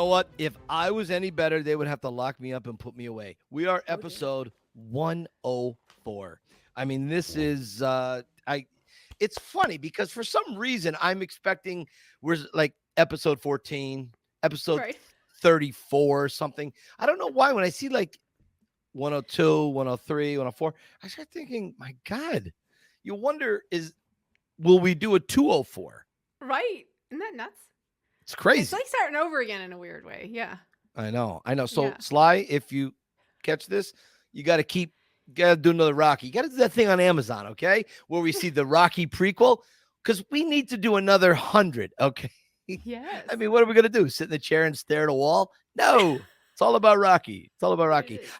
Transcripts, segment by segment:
know what? If I was any better, they would have to lock me up and put me away. We are episode 104. I mean, this is it's funny because for some reason I'm expecting we're like episode 14, episode 34 or something. I don't know why when I see like 102, 103, 104, I start thinking, my God, you wonder will we do a 204? Right. Isn't that nuts? It's crazy. It's like starting over again in a weird way. Yeah. I know. So Sly, if you catch this, you got to do another Rocky. You got to do that thing on Amazon, okay? Where we see the Rocky prequel, because we need to do another 100, okay? Yes. I mean, what are we going to do? Sit in the chair and stare at a wall? No. It's all about Rocky.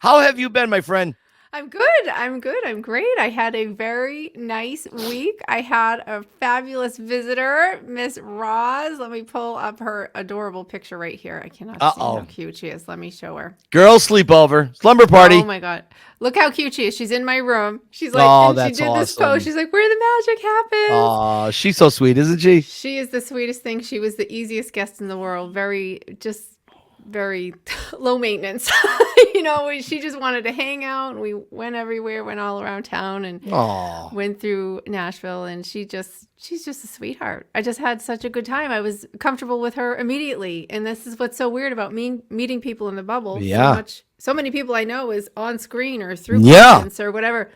How have you been, my friend? I'm good. I'm great. I had a very nice week. I had a fabulous visitor, Miss Roz. Let me pull up her adorable picture right here. I cannot see how cute she is. Let me show her. Girl sleepover, slumber party. Oh my God. Look how cute she is. She's in my room. She's like, she did this pose. She's like, where the magic happens. Oh, she's so sweet, isn't she? She is the sweetest thing. She was the easiest guest in the world. Very low maintenance. She just wanted to hang out, and we went everywhere, went all around town, and went through Nashville, and she's just a sweetheart. I just had such a good time. I was comfortable with her immediately, and this is what's so weird about me meeting people in the bubble. Yeah. So many people I know is on screen or through comments or whatever.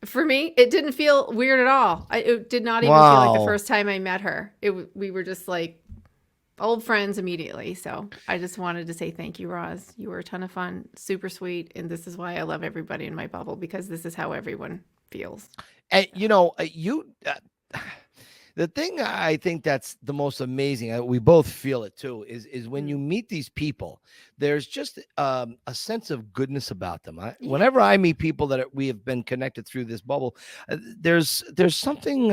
For me, it didn't feel weird at all. It did not even feel like the first time I met her. We were just like old friends immediately. So I just wanted to say thank you, Roz. You were a ton of fun, super sweet. And this is why I love everybody in my bubble, because this is how everyone feels. And the thing I think that's the most amazing, we both feel it too, is when you meet these people, there's just a sense of goodness about them. Whenever I meet people that we have been connected through this bubble, there's something,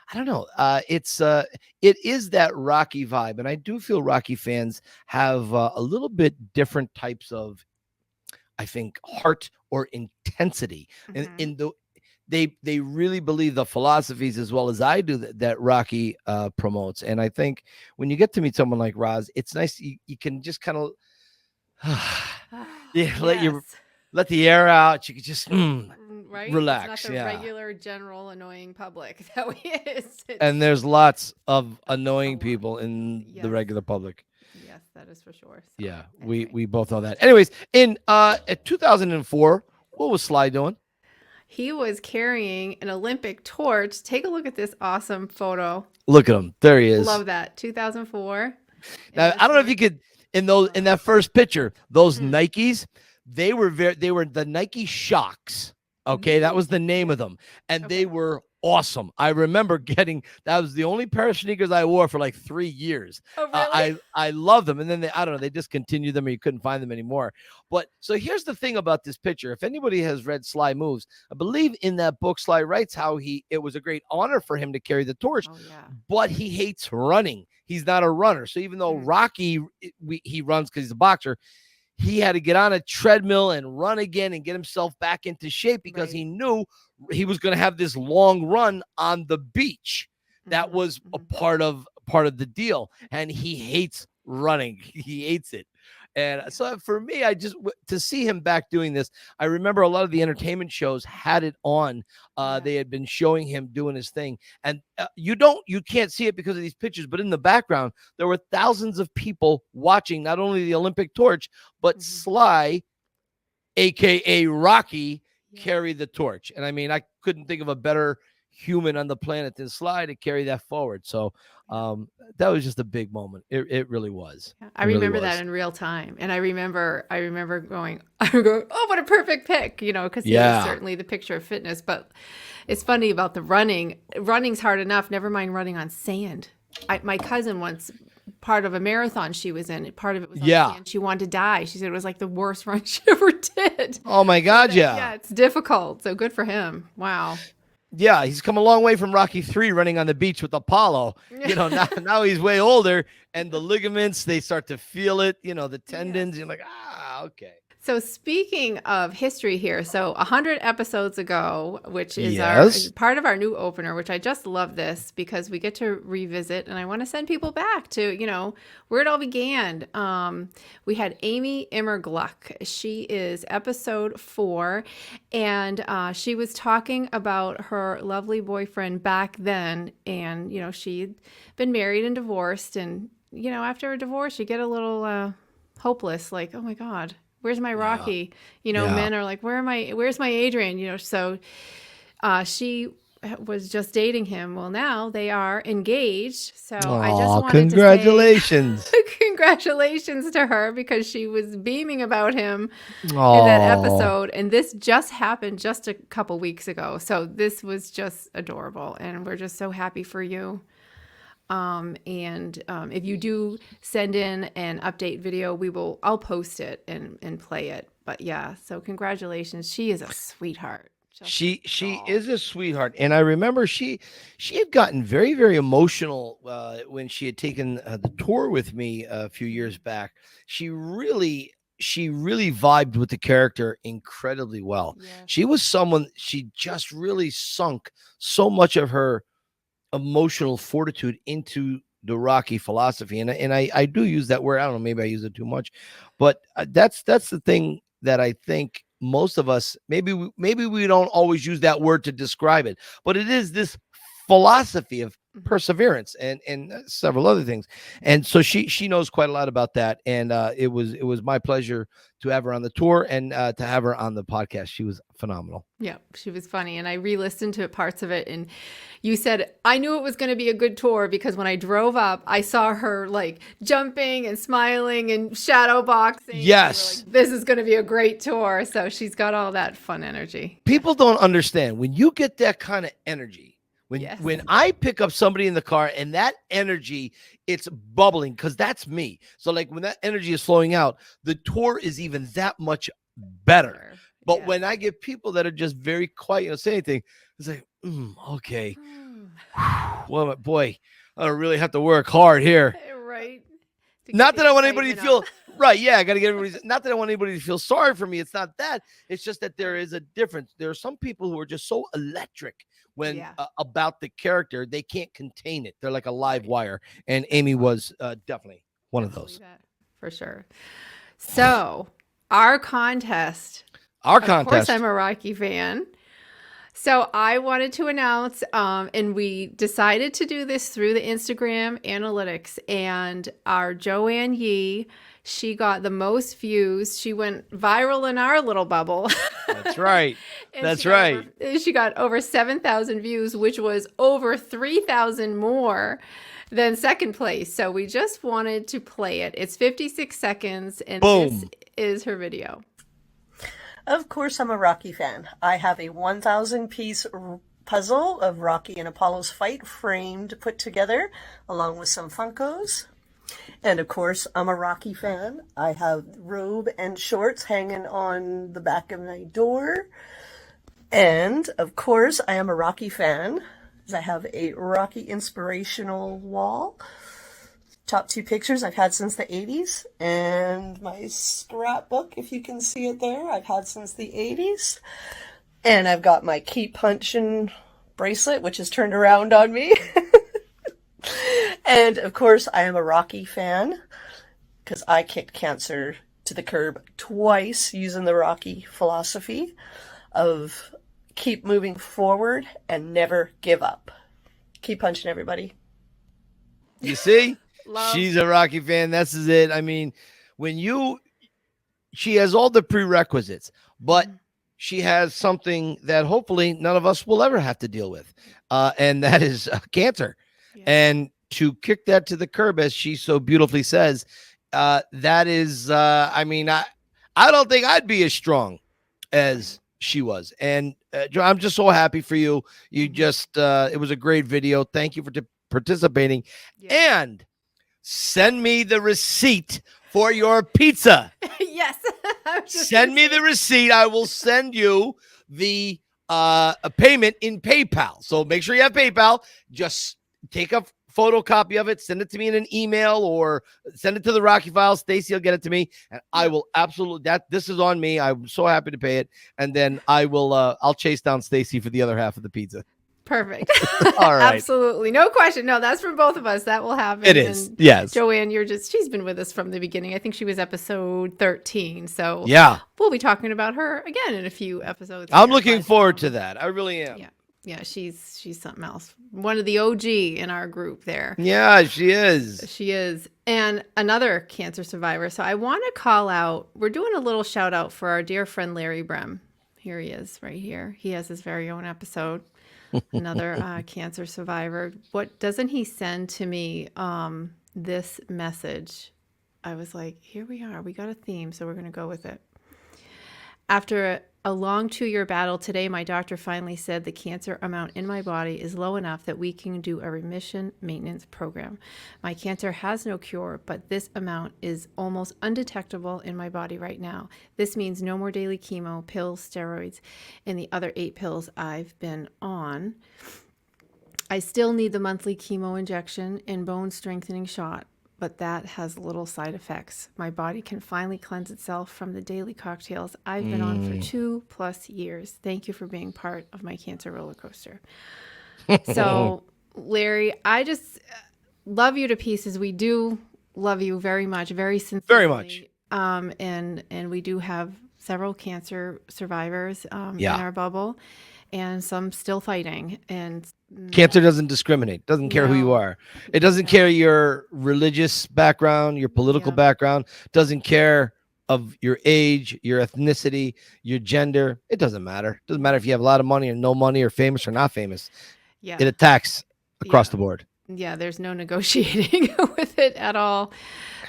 I don't know. It is that Rocky vibe, and I do feel Rocky fans have a little bit different types of, I think, heart or intensity, and they really believe the philosophies as well as I do that Rocky promotes. And I think when you get to meet someone like Roz, it's nice you can just kind of let the air out. You can just right? Relax. It's not the regular general annoying public that we is. And there's lots of annoying people in the regular public. Yes, that is for sure. So, yeah, anyway. we both know that. Anyways, in 2004, what was Sly doing? He was carrying an Olympic torch. Take a look at this awesome photo. Look at him. There he is. Love that. 2004. Now, I don't know if you could in that first picture, those Nikes, they were the Nike Shocks. Okay, that was the name of them. And they were awesome. I remember that was the only pair of sneakers I wore for like 3 years. Oh, really? I love them. And then they discontinued them, or you couldn't find them anymore. But so here's the thing about this picture. If anybody has read Sly Moves, I believe in that book, Sly writes how it was a great honor for him to carry the torch, but he hates running. He's not a runner. So even though Rocky, he runs because he's a boxer, he had to get on a treadmill and run again and get himself back into shape because he knew he was going to have this long run on the beach. That was a part of the deal. And he hates running. He hates it. And so for me, to see him back doing this, I remember a lot of the entertainment shows had it on. They had been showing him doing his thing. And you can't see it because of these pictures, but in the background, there were thousands of people watching not only the Olympic torch, but Sly, AKA Rocky, carry the torch. And I mean, I couldn't think of a better human on the planet than Sly to carry that forward. So that was just a big moment. It really was. I remember that in real time. And I remember going, oh, what a perfect pick, because he was certainly the picture of fitness. But it's funny about the running. Running's hard enough. Never mind running on sand. My cousin once, part of a marathon she was in, part of it was on sand. She wanted to die. She said it was like the worst run she ever did. Oh my God. Yeah, it's difficult. So good for him. Wow. Yeah, he's come a long way from Rocky 3 running on the beach with Apollo. Now he's way older, and the ligaments, they start to feel it, the tendons. You're like, okay. So speaking of history here, so 100 episodes ago, which is Yes. our part of our new opener, which I just love this because we get to revisit, and I want to send people back to, where it all began. We had Amy Immergluck. She is episode 4, and she was talking about her lovely boyfriend back then, and, she'd been married and divorced, and, after a divorce, you get a little hopeless, like, oh my God. Where's my Rocky? Men are like, where's my Adrian? So she was just dating him. Well, now they are engaged. So I just wanted congratulations. to say congratulations to her because she was beaming about him in that episode. And this just happened just a couple weeks ago. So this was just adorable. And we're just so happy for you. If you do send in an update video, I'll post it and play it. But yeah, so congratulations. She is a sweetheart. She is a sweetheart. And I remember she had gotten very, very emotional when she had taken the tour with me a few years back. She really vibed with the character incredibly well. Yeah. She was she just really sunk so much of her emotional fortitude into the Rocky philosophy. And I do use that word. I don't know, maybe I use it too much, but that's the thing that I think most of us, maybe we don't always use that word to describe it, but it is this philosophy of perseverance and several other things. And so she knows quite a lot about that. And it was my pleasure to have her on the tour and to have her on the podcast. She was phenomenal. Yeah, she was funny. And I re-listened to parts of it. And you said, I knew it was going to be a good tour because when I drove up, I saw her like jumping and smiling and shadow boxing. Yes. Like, this is going to be a great tour. So she's got all that fun energy. People don't understand when you get that kind of energy. When I pick up somebody in the car and that energy, it's bubbling because that's me. So like when that energy is flowing out, the tour is even that much better. But when I get people that are just very quiet, don't say anything, it's like, okay. Well, boy, I don't really have to work hard here. Right. Not that I want anybody to feel right. Yeah, I got to get everybody. Not that I want anybody to feel sorry for me. It's not that. It's just that there is a difference. There are some people who are just so electric when about the character, they can't contain it. They're like a live wire. And Amy was definitely one of those. For sure. So our contest. Of course, I'm a Rocky fan. So I wanted to announce, and we decided to do this through the Instagram analytics, and our Joanne Yee, she got the most views. She went viral in our little bubble. That's right. That's right. She got over 7,000 views, which was over 3,000 more than second place. So we just wanted to play it. It's 56 seconds, and This is her video. Of course, I'm a Rocky fan. I have a 1,000-piece puzzle of Rocky and Apollo's fight framed, put together, along with some Funkos. And of course, I'm a Rocky fan. I have robe and shorts hanging on the back of my door. And of course, I am a Rocky fan. I have a Rocky inspirational wall. Top 2 pictures I've had since the 80s, and my scrapbook, if you can see it there, I've had since the 80s. And I've got my keep punching bracelet, which is turned around on me. And of course, I am a Rocky fan because I kicked cancer to the curb twice using the Rocky philosophy of keep moving forward and never give up. Keep punching, everybody. You see? Love. She's a Rocky fan. This is it. I mean, she has all the prerequisites, but she has something that hopefully none of us will ever have to deal with. And that is cancer. Yeah. And to kick that to the curb, as she so beautifully says, that is, I mean, I don't think I'd be as strong as she was. And I'm just so happy for you. You just, it was a great video. Thank you for participating. Yeah. And send me the receipt for your pizza. Yes. Send me the receipt. I will send you the a payment in PayPal. So make sure you have PayPal. Just take a photocopy of it, send it to me in an email or send it to the Rocky Files. Stacy will get it to me, and I will absolutely, this is on me. I'm so happy to pay it. And then I'll chase down Stacy for the other half of the pizza. Perfect. All right. Absolutely. No question. No, that's from both of us. That will happen. It is. And yes. Joanne, she's been with us from the beginning. I think she was episode 13. So yeah, we'll be talking about her again in a few episodes. I'm looking forward to that. I really am. Yeah. Yeah. She's something else. One of the OG in our group there. Yeah, she is. She is. And another cancer survivor. So I want to call out, we're doing a little shout out for our dear friend, Larry Brehm. Here he is right here. He has his very own episode. Another cancer survivor. What doesn't he send to me this message? I was like, here we are. We got a theme, so we're going to go with it. After a long 2-year battle, today my doctor finally said the cancer amount in my body is low enough that we can do a remission maintenance program. My cancer has no cure, but this amount is almost undetectable in my body right now. This means no more daily chemo, pills, steroids, and the other 8 pills I've been on. I still need the monthly chemo injection and bone strengthening shot, but that has little side effects. My body can finally cleanse itself from the daily cocktails I've been on for 2+ years. Thank you for being part of my cancer roller coaster. So, Larry, I just love you to pieces. We do love you very much, very sincerely. Very much. And we do have several cancer survivors in our bubble, and some still fighting. And cancer doesn't discriminate, doesn't care who you are. It doesn't care your religious background, your political background, doesn't care of your age, your ethnicity, your gender. It doesn't matter. It doesn't matter if you have a lot of money or no money or famous or not famous. Yeah. It attacks across the board. Yeah, there's no negotiating with it at all.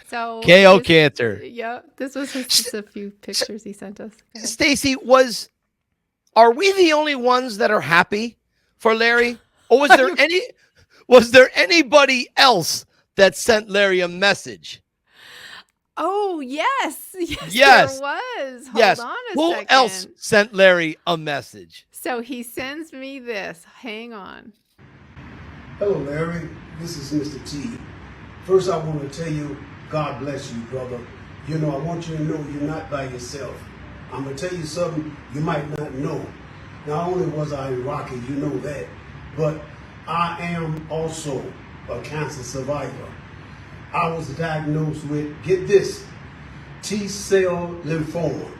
So KO cancer. Yeah, this was just a few pictures he sent us. Stacy, are we the only ones that are happy for Larry? Or was there anybody else that sent Larry a message? Oh, yes. Yes. There was. Hold on a Who second. else sent Larry a message? So he sends me this. Hang on. Hello, Larry. This is Mr. T. First, I want to tell you, God bless you, brother. You know, I want you to know you're not by yourself. I'm going to tell you something you might not know. Not only was I in Rocky, you know that, but I am also a cancer survivor. I was diagnosed with, get this, T-cell lymphoma.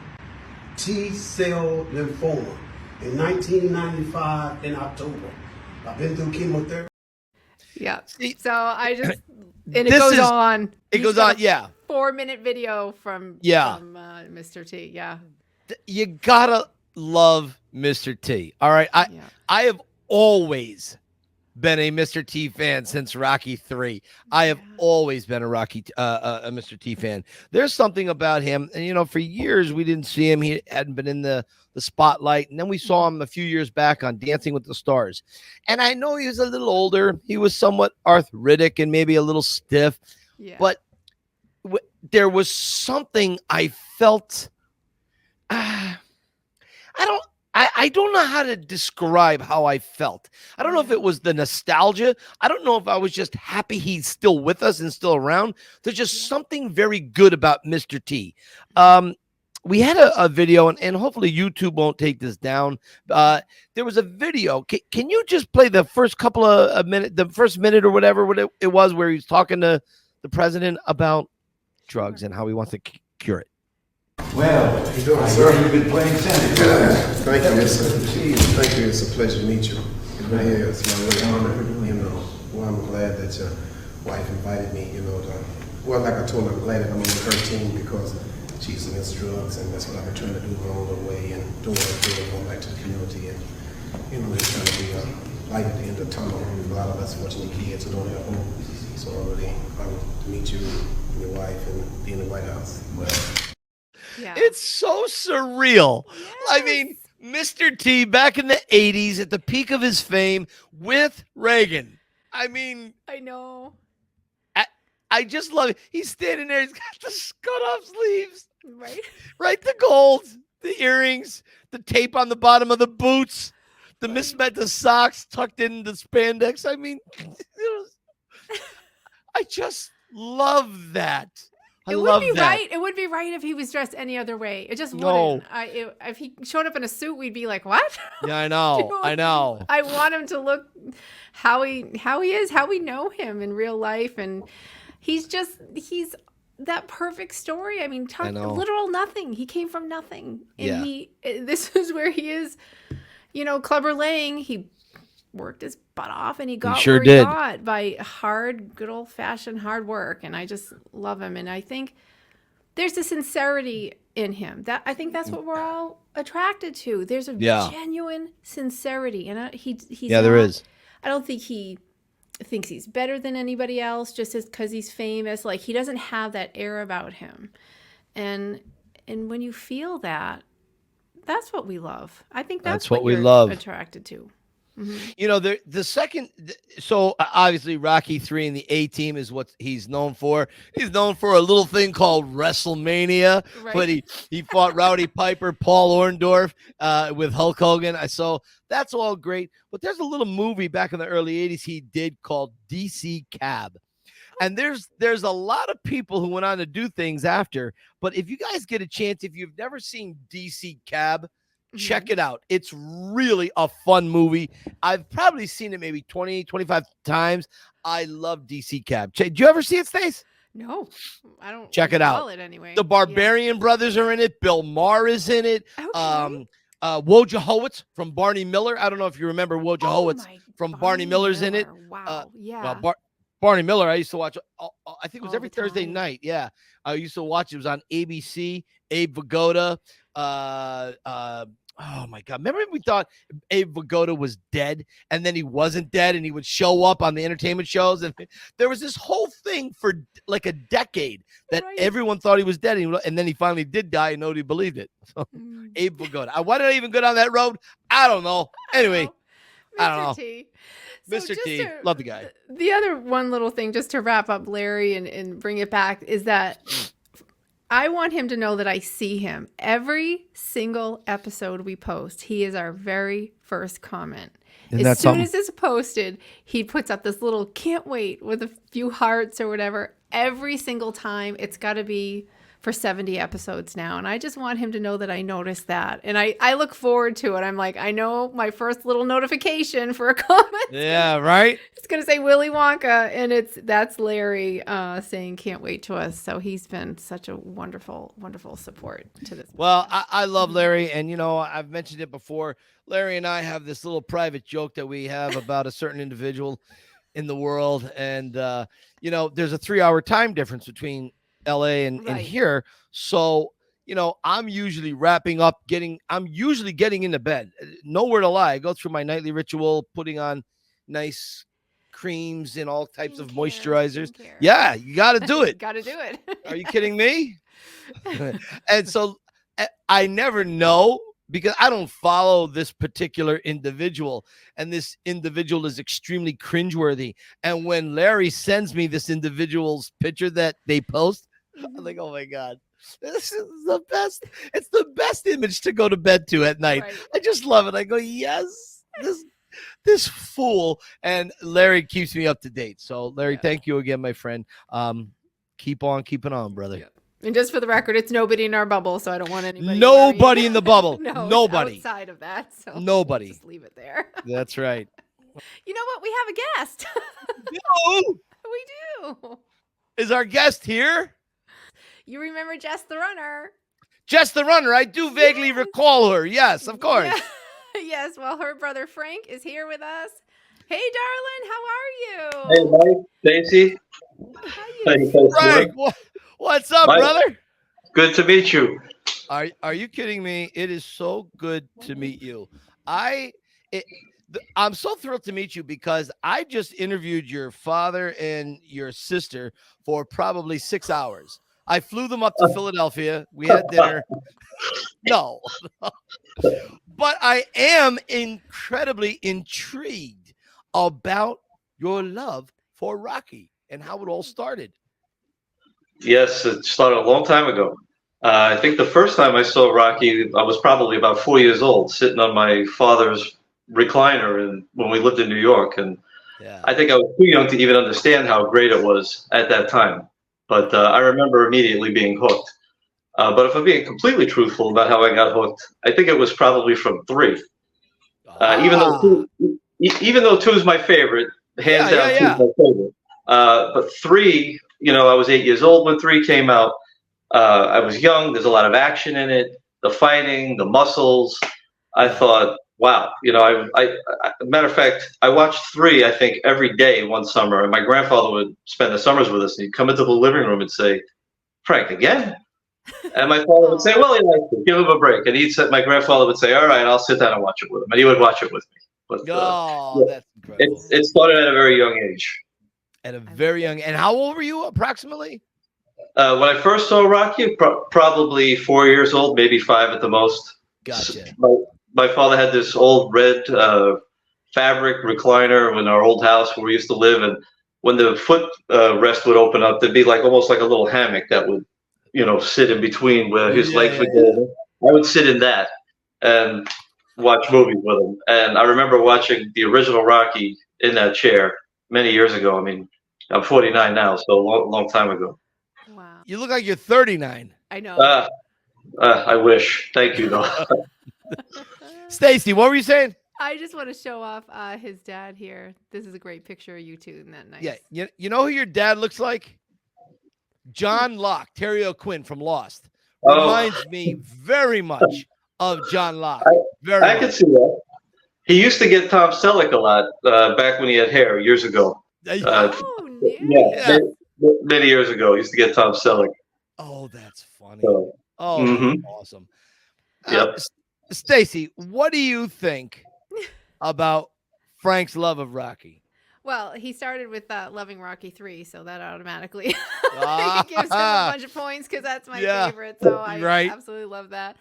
T-cell lymphoma in 1995 in October. I've been through chemotherapy. Yeah. So I just, and it goes on. It goes on, yeah. 4-minute video from Mr. T. Yeah. You gotta love Mr. T. All right. I have always been a Mr. T fan since Rocky 3. I have always been a Mr. T fan. There's something about him, and you know, for years we didn't see him. He hadn't been in the spotlight, and then we saw him a few years back on Dancing with the Stars. And I know he was a little older. He was somewhat arthritic and maybe a little stiff, but there was something I felt. I don't know how to describe how I felt. I don't know if it was the nostalgia. I don't know if I was just happy he's still with us and still around. There's just something very good about Mr. T. We had a video, and hopefully YouTube won't take this down. There was a video. Can you just play the first couple of minutes, the first minute or whatever it was, where he's talking to the president about drugs and how he wants to cure it? Well, how you doing, sir? You've been playing tennis. Thank you, thank you. It's a pleasure to meet you. It's my real honor. You know, well, I'm glad that your wife invited me. You know, like I told her, I'm glad that I'm on her team because she's against drugs, and that's what I've been trying to do my own way and doing what I'm doing, going back to the community, and you know, just trying to be a light at the end of the tunnel. A lot of us watching the kids who don't have home, so I'm really honored to meet you and your wife and be in the White House. Well. Yeah. It's so surreal. Yes. I mean, Mr. T back in the 80s at the peak of his fame with Reagan. I mean, I know. I just love it. He's standing there. He's got the cut-off sleeves. Right. Right, the gold, the earrings, the tape on the bottom of the boots, the mismatched socks tucked in the spandex. I mean, I just love that. I It love would be that. right. It would be right if he was dressed any other way. It just No. wouldn't. If he showed up in a suit, we'd be like, "What?" Yeah, I know. Dude, I know. I want him to look how he is, how we know him in real life, and he's that perfect story. I mean, literal nothing. He came from nothing, and this is where he is. You know, Clubber Lang. He worked his butt off, and he got where he got by good old fashioned hard work. And I just love him, and I think there's a sincerity in him that I think that's what we're all attracted to. There's a genuine sincerity, and he's there is. I don't think he thinks he's better than anybody else just because he's famous. Like, he doesn't have that air about him, and when you feel that, that's what we love. I think that's what we love, attracted to. Mm-hmm. You know, the second, so obviously Rocky 3 and the A-Team is what he's known for. He's known for a little thing called WrestleMania, but he fought Rowdy Piper, Paul Orndorff with Hulk Hogan. So that's all great. But there's a little movie back in the early 80s he did called DC Cab. And there's a lot of people who went on to do things after. But if you guys get a chance, if you've never seen DC Cab, check it out. It's really a fun movie. I've probably seen it maybe 20, 25 times. I love DC Cab. Did you ever see it, Stace? No, I don't. Check it out. It anyway. The Barbarian Brothers are in it. Bill Maher is in it. Okay. Woj Howitz from Barney Miller. I don't know if you remember Woj Howitz from Barney Miller's in it. Wow. Barney Miller, I used to watch, I think it was every Thursday night. Yeah. I used to watch, it was on ABC, Abe Vigoda. Oh my God. Remember we thought Abe Vigoda was dead and then he wasn't dead and he would show up on the entertainment shows. And there was this whole thing for like a decade that everyone thought he was dead. And then he finally did die and nobody believed it. So, Abe Vigoda. Why did I even go down that road? I don't know. Anyway, I don't know. Mr. T, love the guy. The other one little thing, just to wrap up Larry and bring it back, is that I want him to know that I see him. Every single episode we post, he is our very first comment. As soon as it's posted, he puts up this little can't wait with a few hearts or whatever. Every single time, it's got to be for 70 episodes now. And I just want him to know that I noticed that. And I look forward to it. I'm like, I know my first little notification for a comment. Yeah, right? It's going to say Willy Wonka. And that's Larry saying can't wait to us. So he's been such a wonderful, wonderful support to this. Well, I love Larry. And, you know, I've mentioned it before. Larry and I have this little private joke that we have about a certain individual in the world. And, you know, there's a 3-hour time difference between LA and here. So, you know, I'm usually I'm usually getting into bed. Nowhere to lie. I go through my nightly ritual, putting on nice creams and all types of moisturizers. Yeah, you got to do it. Got to do it. Are you kidding me? And so I never know because I don't follow this particular individual, and this individual is extremely cringeworthy. And when Larry sends me this individual's picture that they post, I'm like, oh my God, this is the best. It's the best image to go to bed to at night. Right. I just love it. I go, yes, this fool. And Larry keeps me up to date. So Larry, thank you again, my friend. Keep on keeping on, brother. Yeah. And just for the record, it's nobody in our bubble, so I don't want anybody. Nobody in the bubble. Nobody. Outside of that. So nobody. Just leave it there. That's right. You know what? We have a guest. No. We do. Is our guest here? You remember Jess The Runner? Jess The Runner. I do vaguely recall her. Yes, of course. Yeah. Yes. Well, her brother Frank is here with us. Hey, darling. How are you? Hey, Mike. Stacy. How you? Frank, what's up, Mike, brother? Good to meet you. Are you kidding me? It is so good to meet you. I'm so thrilled to meet you because I just interviewed your father and your sister for probably 6 hours. I flew them up to Philadelphia. We had dinner. No. But I am incredibly intrigued about your love for Rocky and how it all started. Yes, it started a long time ago. I think the first time I saw Rocky, I was probably about 4 years old, sitting on my father's recliner when we lived in New York. And Yeah. I think I was too young to even understand how great it was at that time. But I remember immediately being hooked. But if I'm being completely truthful about how I got hooked, I think it was probably from 3. Even though 2 is my favorite, hands down, 2 is my favorite. But 3, I was 8 years old when 3 came out. I was young. There's a lot of action in it, the fighting, the muscles. I thought, wow, matter of fact, I watched 3, I think, every day one summer. And my grandfather would spend the summers with us. And he'd come into the living room and say, Frank, again? And my father would say, well, he likes it. Give him a break. And my grandfather would say, all right, I'll sit down and watch it with him. And he would watch it with me. But, that's incredible. It started at a very young age. At a very young, and how old were you approximately? When I first saw Rocky, probably 4 years old, maybe 5 at the most. Gotcha. My father had this old red fabric recliner in our old house where we used to live, and when the foot rest would open up, there'd be almost like a little hammock that would, sit in between where his legs would go. I would sit in that and watch movies with him. And I remember watching the original Rocky in that chair many years ago. I mean, I'm 49 now, so a long time ago. Wow. You look like you're 39. I know. I wish. Thank you, though. Stacy, what were you saying? I just want to show off his dad here. This is a great picture of you two. Isn't that nice? Yeah. You know who your dad looks like? John Locke, Terry O'Quinn from Lost. Reminds me very much of John Locke. I can see that. He used to get Tom Selleck a lot back when he had hair years ago. Many years ago, he used to get Tom Selleck. Oh, that's funny. So, Awesome. Yep. Stacy, what do you think about Frank's love of Rocky? Well, he started with loving Rocky 3, so that automatically gives him a bunch of points because that's my favorite. So I absolutely love that.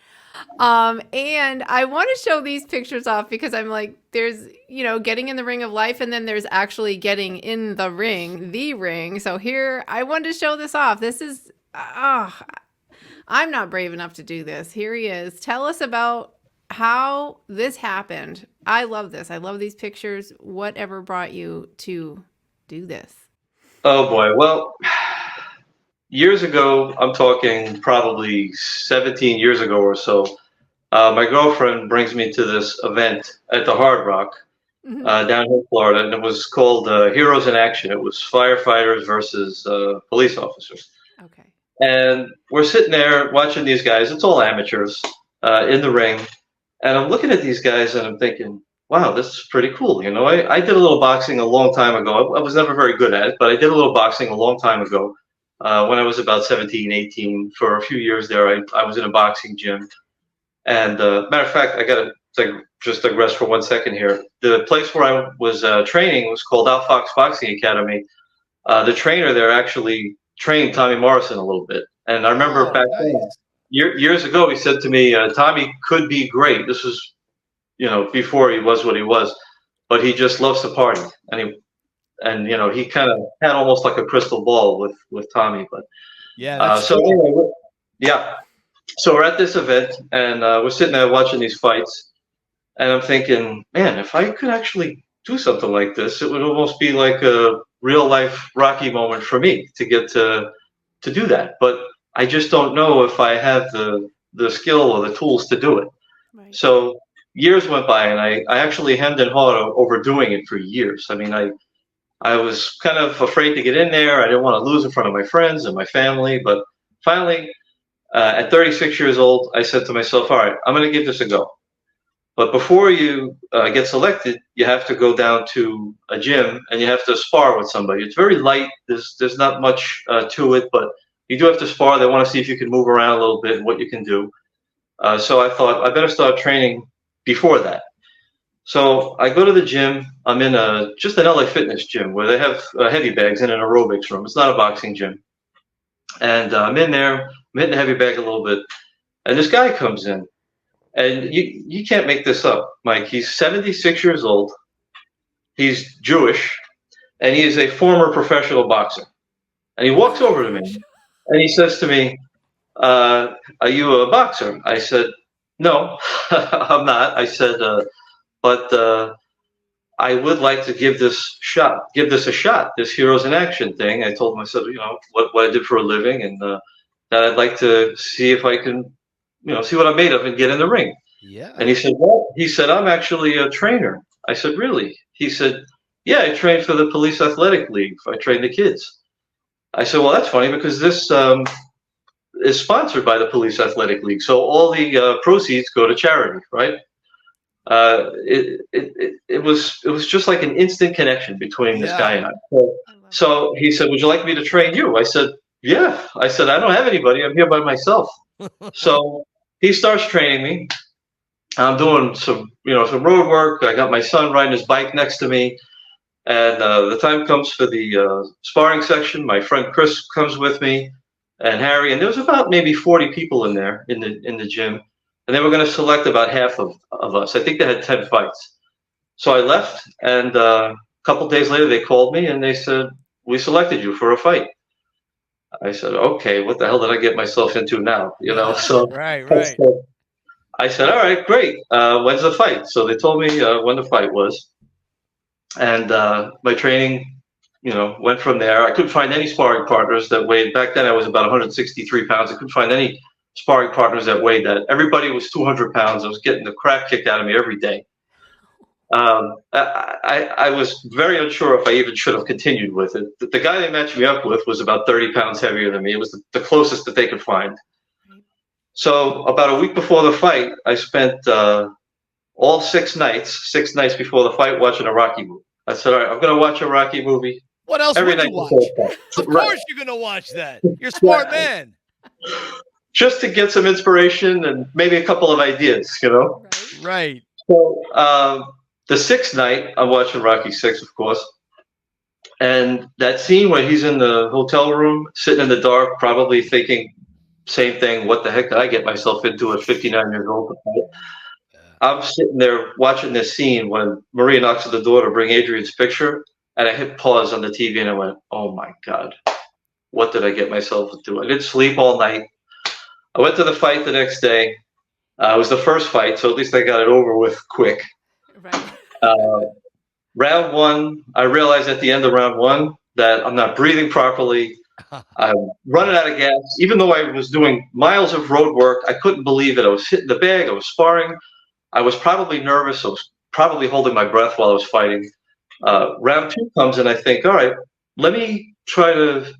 And I want to show these pictures off because I'm like, there's, getting in the ring of life, and then there's actually getting in the ring. So here, I wanted to show this off. This is, I'm not brave enough to do this. Here he is. Tell us about how this happened. I love this. I love these pictures. Whatever brought you to do this? Oh boy. Well, years ago, I'm talking probably 17 years ago or so, my girlfriend brings me to this event at the Hard Rock down here in Florida, and it was called Heroes in Action. It was firefighters versus police officers. Okay. And we're sitting there watching these guys. It's all amateurs in the ring. And I'm looking at these guys and I'm thinking, wow, this is pretty cool. I did a little boxing a long time ago. I was never very good at it, but I did a little boxing a long time ago when I was about 17, 18. For a few years there, I was in a boxing gym. And matter of fact, I got to just digress for 1 second here. The place where I was training was called Al Fox Boxing Academy. The trainer there actually trained Tommy Morrison a little bit. And I remember back then, years ago, he said to me, Tommy could be great. This was, before he was what he was, but he just loves to party. And he kind of had almost like a crystal ball with Tommy. But anyway, so we're at this event and we're sitting there watching these fights, and I'm thinking, man, if I could actually do something like this, it would almost be like a real life Rocky moment for me to get to do that. But I just don't know if I have the skill or the tools to do it. Right. So years went by, and I actually hemmed and hawed over doing it for years. I mean, I was kind of afraid to get in there. I didn't want to lose in front of my friends and my family. But finally, at 36 years old, I said to myself, all right, I'm going to give this a go. But before you get selected, you have to go down to a gym and you have to spar with somebody. It's very light. There's not much to it, but you do have to spar. They want to see if you can move around a little bit and what you can do. So I thought I better start training before that. So I go to the gym. I'm in just an LA Fitness gym where they have heavy bags in an aerobics room. It's not a boxing gym. And I'm in there. I'm hitting the heavy bag a little bit. And this guy comes in. And you can't make this up, Mike. He's 76 years old. He's Jewish. And he is a former professional boxer. And he walks over to me. And he says to me, are you a boxer? I said, no, I'm not. I said, but I would like to give this a shot, this Heroes in Action thing. I told him, I said, what I did for a living, and that I'd like to see if I can, see what I'm made of and get in the ring. Yeah. And he said, well, I'm actually a trainer. I said, really? He said, yeah, I trained for the Police Athletic League. I train the kids. I said, well, that's funny because this is sponsored by the Police Athletic League. So all the proceeds go to charity, right? It was just like an instant connection between this guy and I. So he said, would you like me to train you? I said, yeah. I said, I don't have anybody. I'm here by myself. So he starts training me. I'm doing some road work. I got my son riding his bike next to me. And the time comes for the sparring section. My friend Chris comes with me, and Harry, and there was about maybe 40 people in there in the gym, and they were going to select about half of us. I think they had 10 fights. So I left, and a couple days later they called me and they said, we selected you for a fight. I said, okay, what the hell did I get myself into now? So right. I said, all right, great. When's the fight? So they told me when the fight was. And my training, went from there. I couldn't find any sparring partners that weighed. Back then I was about 163 pounds. I couldn't find any sparring partners that weighed that. Everybody was 200 pounds. I was getting the crap kicked out of me every day. I was very unsure if I even should have continued with it. The guy they matched me up with was about 30 pounds heavier than me. It was the closest that they could find. So about a week before the fight, I spent all 6 nights before the fight watching a Rocky movie. I said, all right, I'm going to watch a Rocky movie. What else would you watch? Of course you're going to watch that. You're a smart man. Just to get some inspiration and maybe a couple of ideas, Right. So the 6th night, I'm watching Rocky 6, of course. And that scene where he's in the hotel room, sitting in the dark, probably thinking, same thing, what the heck did I get myself into at 59 years old? I'm sitting there watching this scene when Maria knocks at the door to bring Adrian's picture, and I hit pause on the TV and I went, oh my God, what did I get myself into? I didn't sleep all night. I went to the fight the next day. It was the first fight, so at least I got it over with quick. Right. Round 1, I realized at the end of round 1 that I'm not breathing properly. I'm running out of gas. Even though I was doing miles of road work, I couldn't believe it. I was hitting the bag. I was sparring. I was probably nervous. I was probably holding my breath while I was fighting. Round 2 comes and I think, all right, let me try to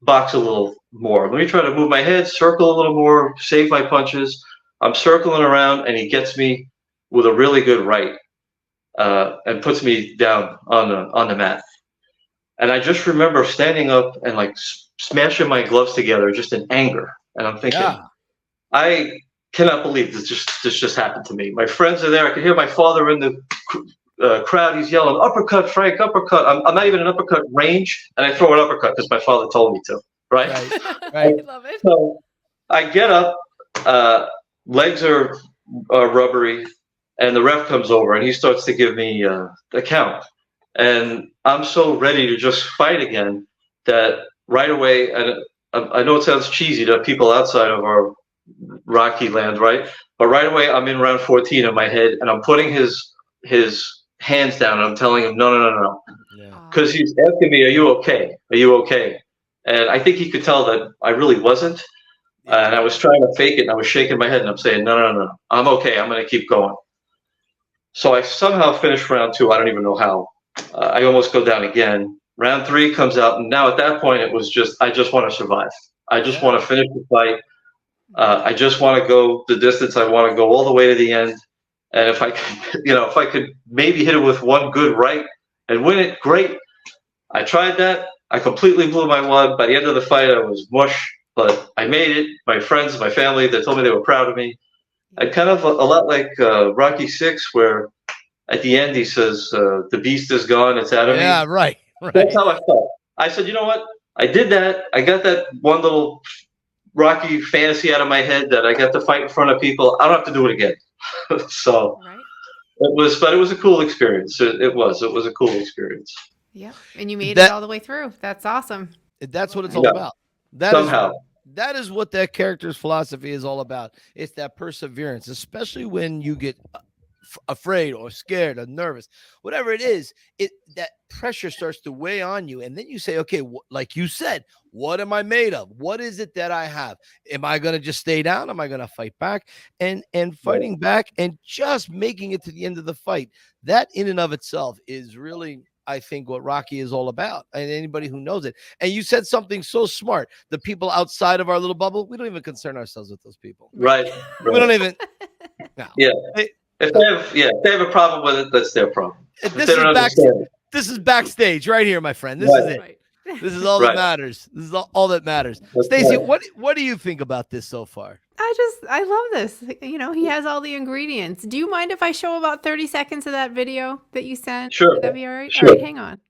box a little more. Let me try to move my head, circle a little more, save my punches. I'm circling around and he gets me with a really good right and puts me down on the mat. And I just remember standing up and like smashing my gloves together just in anger. And I'm thinking, I cannot believe this just happened to me. My friends are there. I could hear my father in the crowd. He's yelling, uppercut, Frank, uppercut. I'm not even in uppercut range, and I throw an uppercut because my father told me to, right? I love it. So I get up, legs are rubbery, and the ref comes over, and he starts to give me the count. And I'm so ready to just fight again that right away, and I know it sounds cheesy to people outside of our Rocky land, right? But right away, I'm in round 14 in my head, and I'm putting his hands down, and I'm telling him, no. Because he's asking me, are you okay? Are you okay? And I think he could tell that I really wasn't. And I was trying to fake it, and I was shaking my head, and I'm saying, no, I'm okay. I'm going to keep going. So I somehow finished round 2. I don't even know how. I almost go down again. Round 3 comes out, and now at that point, it was just, I just want to survive. I just want to finish the fight. I just want to go the distance. I want to go all the way to the end. And if I could, if I could maybe hit it with one good right and win it, great. I tried that. I completely blew my wad. By the end of the fight, I was mush, but I made it. My friends, my family, they told me they were proud of me. I kind of a lot like Rocky 6, where at the end he says, the beast is gone, it's out of me. Yeah, right. That's how I felt. I said, you know what? I did that. I got that one little Rocky fantasy out of my head that I got to fight in front of people. I don't have to do it again. So it was a cool experience. It was a cool experience. Yeah. And you made it all the way through. That's awesome. That's what it's all about. That is what that character's philosophy is all about. It's that perseverance, especially when you get afraid or scared or nervous, whatever it is, that pressure starts to weigh on you. And then you say, okay, like you said, what am I made of? What is it that I have? Am I going to just stay down? Am I going to fight back? And fighting back and just making it to the end of the fight, that in and of itself is really, I think, what Rocky is all about, and anybody who knows it. And you said something so smart. The people outside of our little bubble, we don't even concern ourselves with those people. Right. We don't even. No. Yeah. If they have a problem with it, that's their problem. This is backstage right here, my friend. This is it. Right. This is all that matters. This is all that matters. Stacey, what do you think about this so far? I love this. You know, he has all the ingredients. Do you mind if I show about 30 seconds of that video that you sent? Sure. Would that be all right? Sure. All right, hang on.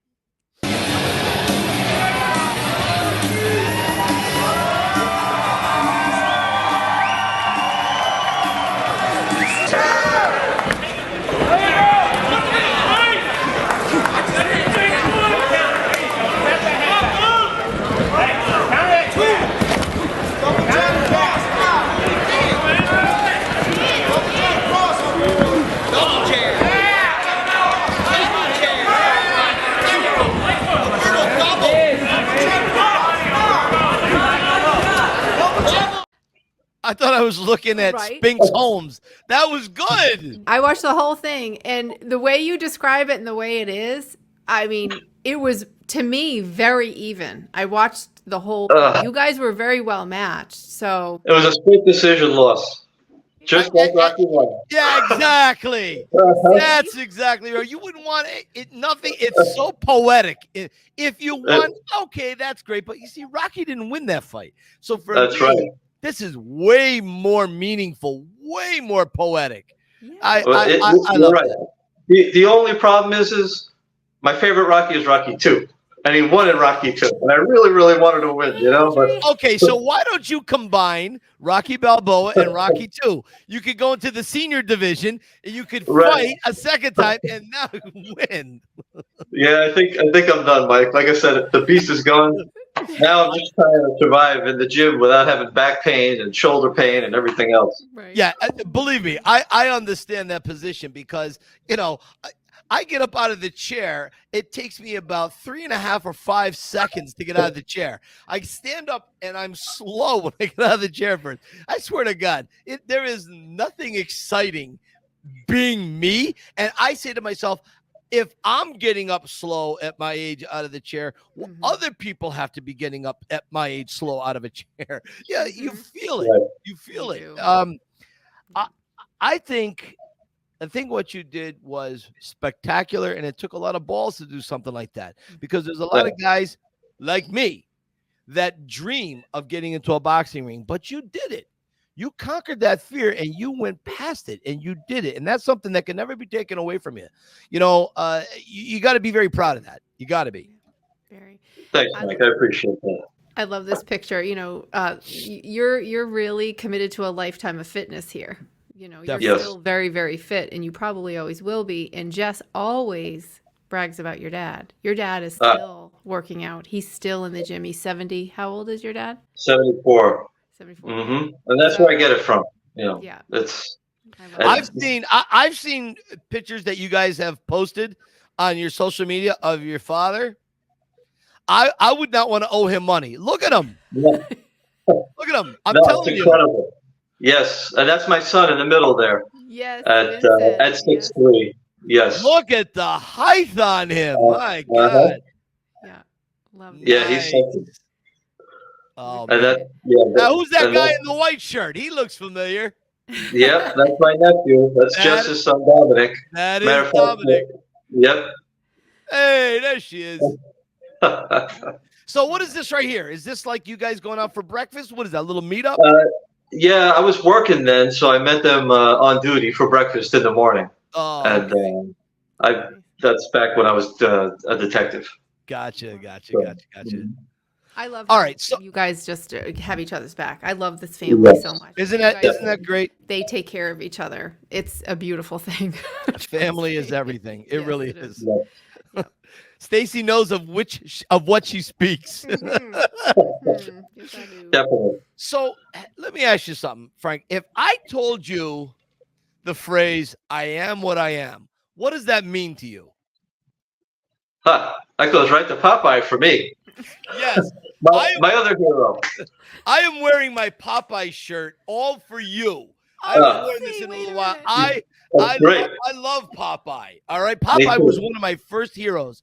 I thought I was looking at Spinks Holmes. That was good. I watched the whole thing, and the way you describe it and the way it is, I mean, it was, to me, very even. I watched the whole thing. You guys were very well matched. So it was a split decision loss. Just like Rocky won. Yeah, exactly. That's exactly right. You wouldn't want it. Nothing. It's so poetic. If you won, okay, that's great. But you see, Rocky didn't win that fight. So for me, this is way more meaningful, way more poetic. Yeah. I love it. The only problem is my favorite Rocky is Rocky 2. And he won in Rocky 2. And I really, really wanted to win, you know? But okay, so why don't you combine Rocky Balboa and Rocky 2? You could go into the senior division and you could fight a second time and now win. Yeah, I think I'm done, Mike. Like I said, the beast is gone. Now I'm just trying to survive in the gym without having back pain and shoulder pain and everything else. Right. Yeah, believe me, I understand that position because, you know, I get up out of the chair. It takes me about 3.5 or 5 seconds to get out of the chair. I stand up and I'm slow when I get out of the chair first. I swear to God, there is nothing exciting being me. And I say to myself, if I'm getting up slow at my age out of the chair, other people have to be getting up at my age slow out of a chair. Yeah, you feel it. Right. You feel it. I think what you did was spectacular, and it took a lot of balls to do something like that because there's a lot of guys like me that dream of getting into a boxing ring, but you did it. You conquered that fear and you went past it and you did it. And that's something that can never be taken away from you. You know, you got to be very proud of that. You got to be. Very. Thanks, Mike. I appreciate that. I love this picture. You know, you're really committed to a lifetime of fitness here. You know, you're still very, very fit, and you probably always will be. And Jess always brags about your dad. Your dad is still working out. He's still in the gym. He's 70. How old is your dad? 74. 74. And that's where I get it from. You know, I've seen pictures that you guys have posted on your social media of your father. I would not want to owe him money. Look at him. Yeah. Look at him. I'm telling you. Incredible. Yes, and that's my son in the middle there. Yes, at 6'3". Yes. Look at the height on him. My God. Yeah, love that. Yeah, he's something. Oh, and man. Now, who's that guy in the white shirt? He looks familiar. Yeah, that's my nephew. That's Jess's son, Dominic. That is Dominic. Yep. Hey, there she is. So what is this right here? Is this like you guys going out for breakfast? What is that, a little meetup? Yeah, I was working then, so I met them on duty for breakfast in the morning. Oh, and that's back when I was a detective. Gotcha. I love. All right, so you guys just have each other's back. I love this family so much. Isn't that great? They take care of each other. It's a beautiful thing. Family is everything. It really is. Yeah. Stacey knows of what she speaks. Yes, I do. Definitely. So let me ask you something, Frank. If I told you the phrase, I am what I am. What does that mean to you? Huh. That goes right to Popeye for me. Yes. My other hero. I am wearing my Popeye shirt all for you. I Oh, haven't worn this in a little while. I love Popeye. All right. Popeye was one of my first heroes.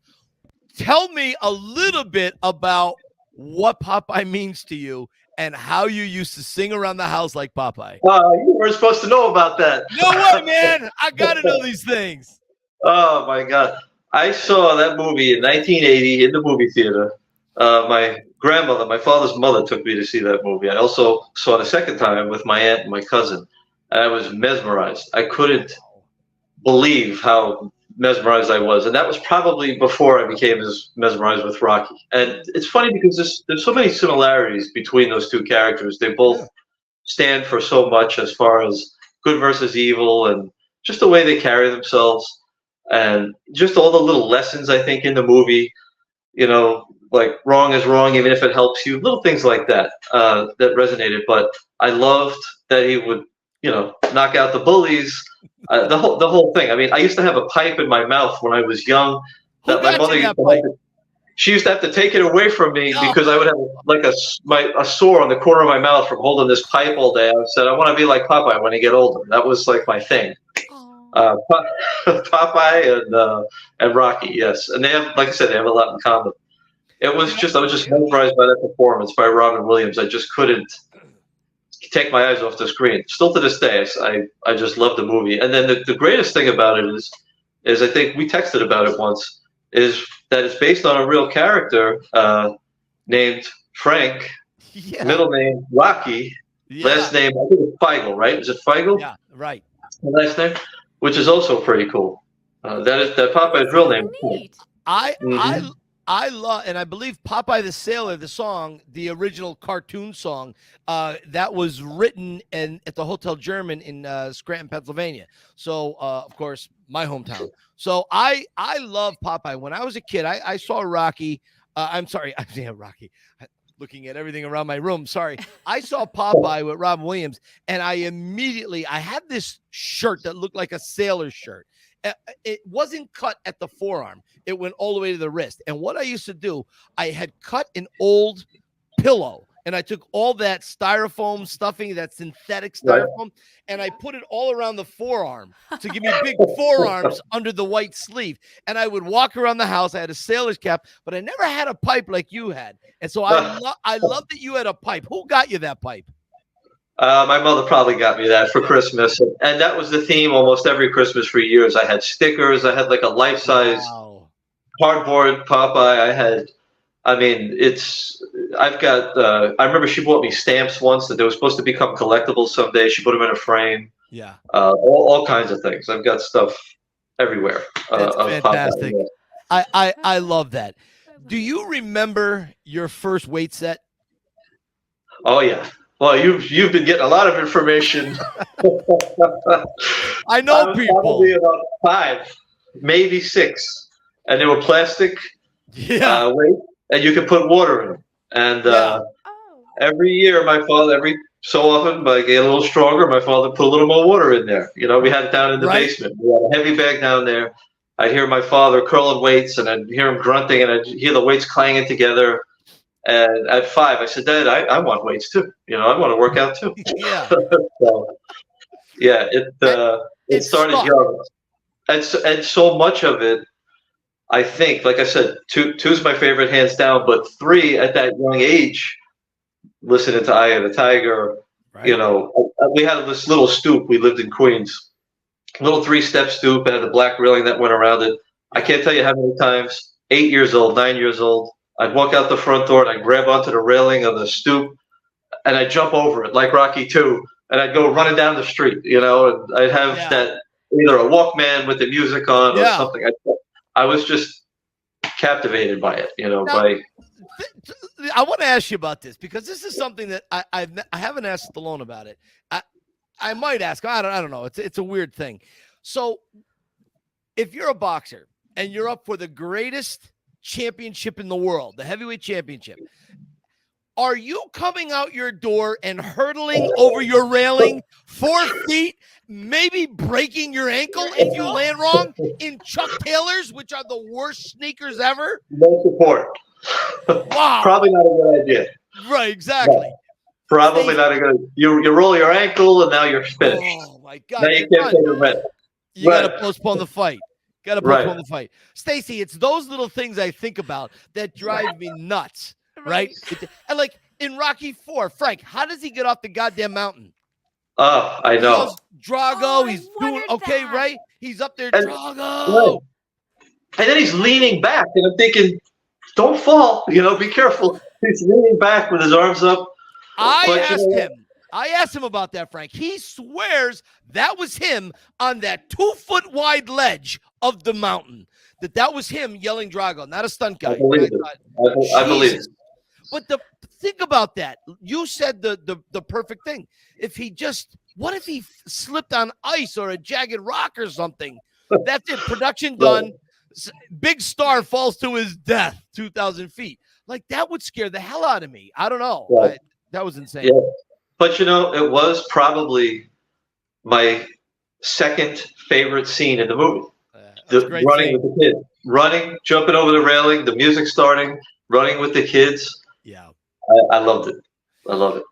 Tell me a little bit about what Popeye means to you and how you used to sing around the house like Popeye. You weren't supposed to know about that. No way, man. I got to know these things. Oh, my God. I saw that movie in 1980 in the movie theater. My grandmother, my father's mother, took me to see that movie. I also saw it a second time with my aunt and my cousin. And I was mesmerized. I couldn't believe how mesmerized I was. And that was probably before I became as mesmerized with Rocky. And it's funny because there's so many similarities between those two characters. They both stand for so much as far as good versus evil and just the way they carry themselves. And just all the little lessons, I think, in the movie, you know, like wrong is wrong, even if it helps you, little things like that, that resonated. But I loved that he would, you know, knock out the bullies, the whole thing. I mean, I used to have a pipe in my mouth when I was young. That my mother she used to have to take it away from me because I would have like a sore on the corner of my mouth from holding this pipe all day. I said, I want to be like Popeye when I get older. That was like my thing. Popeye and Rocky, yes, and they have, like I said, they have a lot in common. It was just I was just mesmerized by that performance by Robin Williams. I just couldn't take my eyes off the screen. Still to this day, I just love the movie. And then the greatest thing about it is I think we texted about it once, is that it's based on a real character named Frank, middle name Rocky, last name I think it's Feigl, right? Is it Feigl? Yeah, right. Last name, which is also pretty cool. That Popeye's real name. Neat. I love, and I believe Popeye the Sailor, the song, the original cartoon song, that was written at the Hotel German in Scranton, Pennsylvania. So, of course, my hometown. So I love Popeye. When I was a kid, I saw Rocky. I'm sorry, Rocky. Looking at everything around my room. Sorry. I saw Popeye with Robin Williams, and I had this shirt that looked like a sailor shirt. It wasn't cut at the forearm. It went all the way to the wrist. And what I used to do, I had cut an old pillow, and I took all that styrofoam stuffing, that synthetic styrofoam, and I put it all around the forearm to give me big forearms under the white sleeve. And I would walk around the house. I had a sailor's cap, but I never had a pipe like you had. And so I love that you had a pipe. Who got you that pipe? My mother probably got me that for Christmas. And that was the theme almost every Christmas for years. I had stickers. I had like a life-size cardboard Popeye. I remember she bought me stamps once that they were supposed to become collectibles someday. She put them in a frame. Yeah. All kinds of things. I've got stuff everywhere. That's fantastic. I love that. Do you remember your first weight set? Oh, yeah. Well, you've been getting a lot of information. I know people. Probably about 5, maybe 6, and they were plastic weight, and you could put water in them. And every year, my father, every so often, by getting a little stronger, my father put a little more water in there. You know, we had it down in the basement. We had a heavy bag down there. I'd hear my father curling weights, and I'd hear him grunting, and I'd hear the weights clanging together. And at 5, I said, Dad, I want weights too. You know, I want to work out too. Yeah. It started young. And so much of it, I think, like I said, 2's my favorite hands down, but 3 at that young age, listening to Eye of the Tiger, you know, we had this little stoop. We lived in Queens, little 3-step stoop, and had the black railing that went around it. I can't tell you how many times, 8 years old, 9 years old, I'd walk out the front door and I'd grab onto the railing of the stoop and I'd jump over it like Rocky 2, and I'd go running down the street, you know, and I'd have that either a Walkman with the music on or something. I was just captivated by it, you know. I want to ask you about this because this is something that I haven't asked Stallone about it. I might ask. I don't know. It's a weird thing. So if you're a boxer and you're up for the greatest championship in the world, the heavyweight championship, Are you coming out your door and hurtling over your railing 4 feet, maybe breaking your ankle if you land wrong in Chuck Taylors, which are the worst sneakers ever? No support. Wow. Probably not a good idea. Right, exactly. No, probably not a good idea. You roll your ankle and now you're finished. Oh, my God. Now you can't pay the rent. You got to postpone the fight. Got to postpone the fight. Stacey, it's those little things I think about that drive me nuts. Right? And like in Rocky 4, Frank, how does he get off the goddamn mountain? Oh, I know. Drago, he's doing okay, that. right? He's up there, And, Drago. right. And then he's leaning back, and I'm thinking, don't fall, be careful. He's leaning back with his arms up. I asked him about that, Frank. He swears that was him on that 2-foot wide ledge of the mountain. That was him yelling Drago, not a stunt guy. I believe it. I believe it. But think about that. You said the perfect thing. What if he slipped on ice or a jagged rock or something? That's it. Production done. Big star falls to his death, 2,000 feet. Like that would scare the hell out of me. I don't know. Yeah. That was insane. Yeah. But it was probably my second favorite scene in the movie. Running with the kids, jumping over the railing, the music starting, running with the kids. Yeah, I loved it. I love it.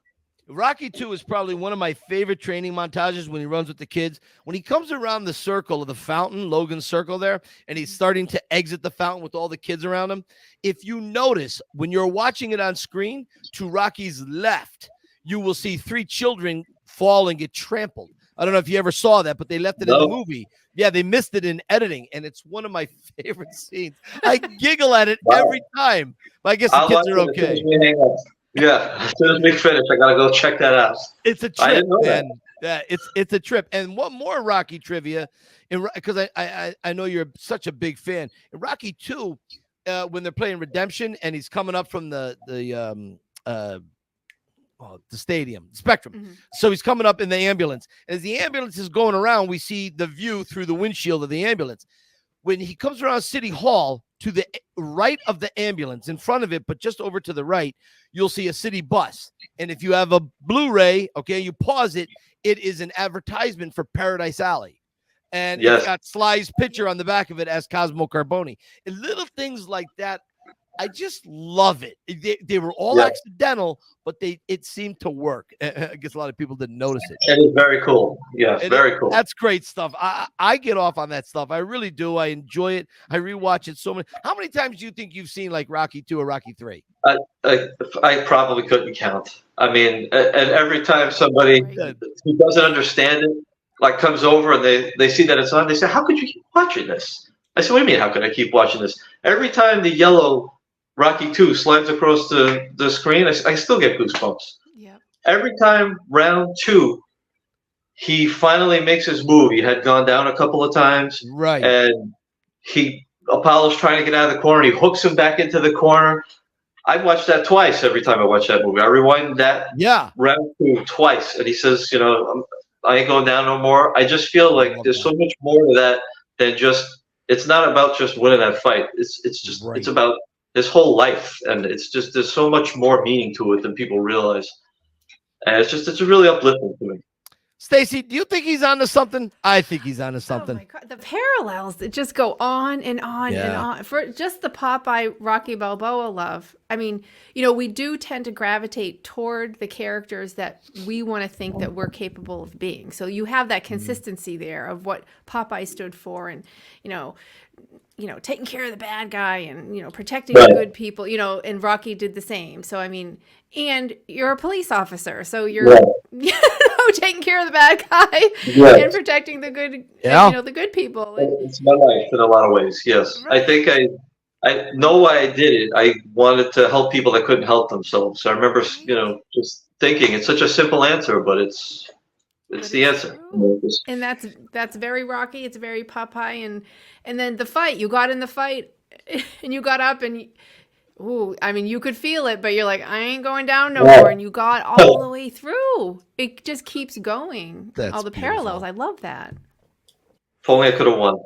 Rocky 2 is probably one of my favorite training montages when he runs with the kids. When he comes around the circle of the fountain, Logan's circle there, and he's starting to exit the fountain with all the kids around him. If you notice, when you're watching it on screen, to Rocky's left, you will see 3 children fall and get trampled. I don't know if you ever saw that, but they left it in the movie. Yeah, they missed it in editing, and it's one of my favorite scenes. I giggle at it every time. But I guess the kids are okay. Yeah, as soon as we finish, I gotta go check that out. It's a trip, man. Yeah, it's a trip. And one more Rocky trivia, because I know you're such a big fan. In Rocky 2, when they're playing Redemption, and he's coming up from the stadium, Spectrum. Mm-hmm. So he's coming up in the ambulance. As the ambulance is going around, we see the view through the windshield of the ambulance. When he comes around City Hall, to the right of the ambulance, in front of it, but just over to the right, you'll see a city bus. And if you have a Blu-ray, you pause it, it is an advertisement for Paradise Alley. And It's got Sly's picture on the back of it as Cosmo Carboni. And little things like that, I just love it. They were all accidental, but it seemed to work. I guess a lot of people didn't notice it. It is very cool. Yeah, very cool. That's great stuff. I get off on that stuff. I really do. I enjoy it. I rewatch it so many. How many times do you think you've seen like Rocky 2 or Rocky 3? I probably couldn't count. I mean, and every time somebody who doesn't understand it like comes over and they see that it's on, they say, "How could you keep watching this?" I said, "What do you mean? How could I keep watching this?" Every time the yellow Rocky 2 slides across the screen, I still get goosebumps. Yep. Every time round 2, he finally makes his move. He had gone down a couple of times. Right. And Apollo's trying to get out of the corner. He hooks him back into the corner. I watched that twice every time I watch that movie. I rewind that round 2 twice. And he says, I ain't going down no more. I just feel like there's so much more to that than just, it's not about just winning that fight. It's just, it's about his whole life, and it's just there's so much more meaning to it than people realize, and it's really uplifting to me. Stacey, do you think he's onto something? I think he's onto something. Oh my God. The parallels that just go on and on and on for just the Popeye Rocky Balboa love. I mean, we do tend to gravitate toward the characters that we want to think that we're capable of being. So you have that consistency there of what Popeye stood for, and taking care of the bad guy and, protecting the good people, and Rocky did the same. So, I mean, and you're a police officer, so you're, taking care of the bad guy and protecting the good, the good people. It's my life in a lot of ways. Yes. Right. I think I know why I did it. I wanted to help people that couldn't help themselves. So I remember, just thinking it's such a simple answer, but it's the answer. And that's very Rocky. It's very Popeye. And then the fight, you got in the fight and you got up and you could feel it, but you're like, I ain't going down no more. And you got all the way through. It just keeps going. All the parallels. I love that. If only I could have won.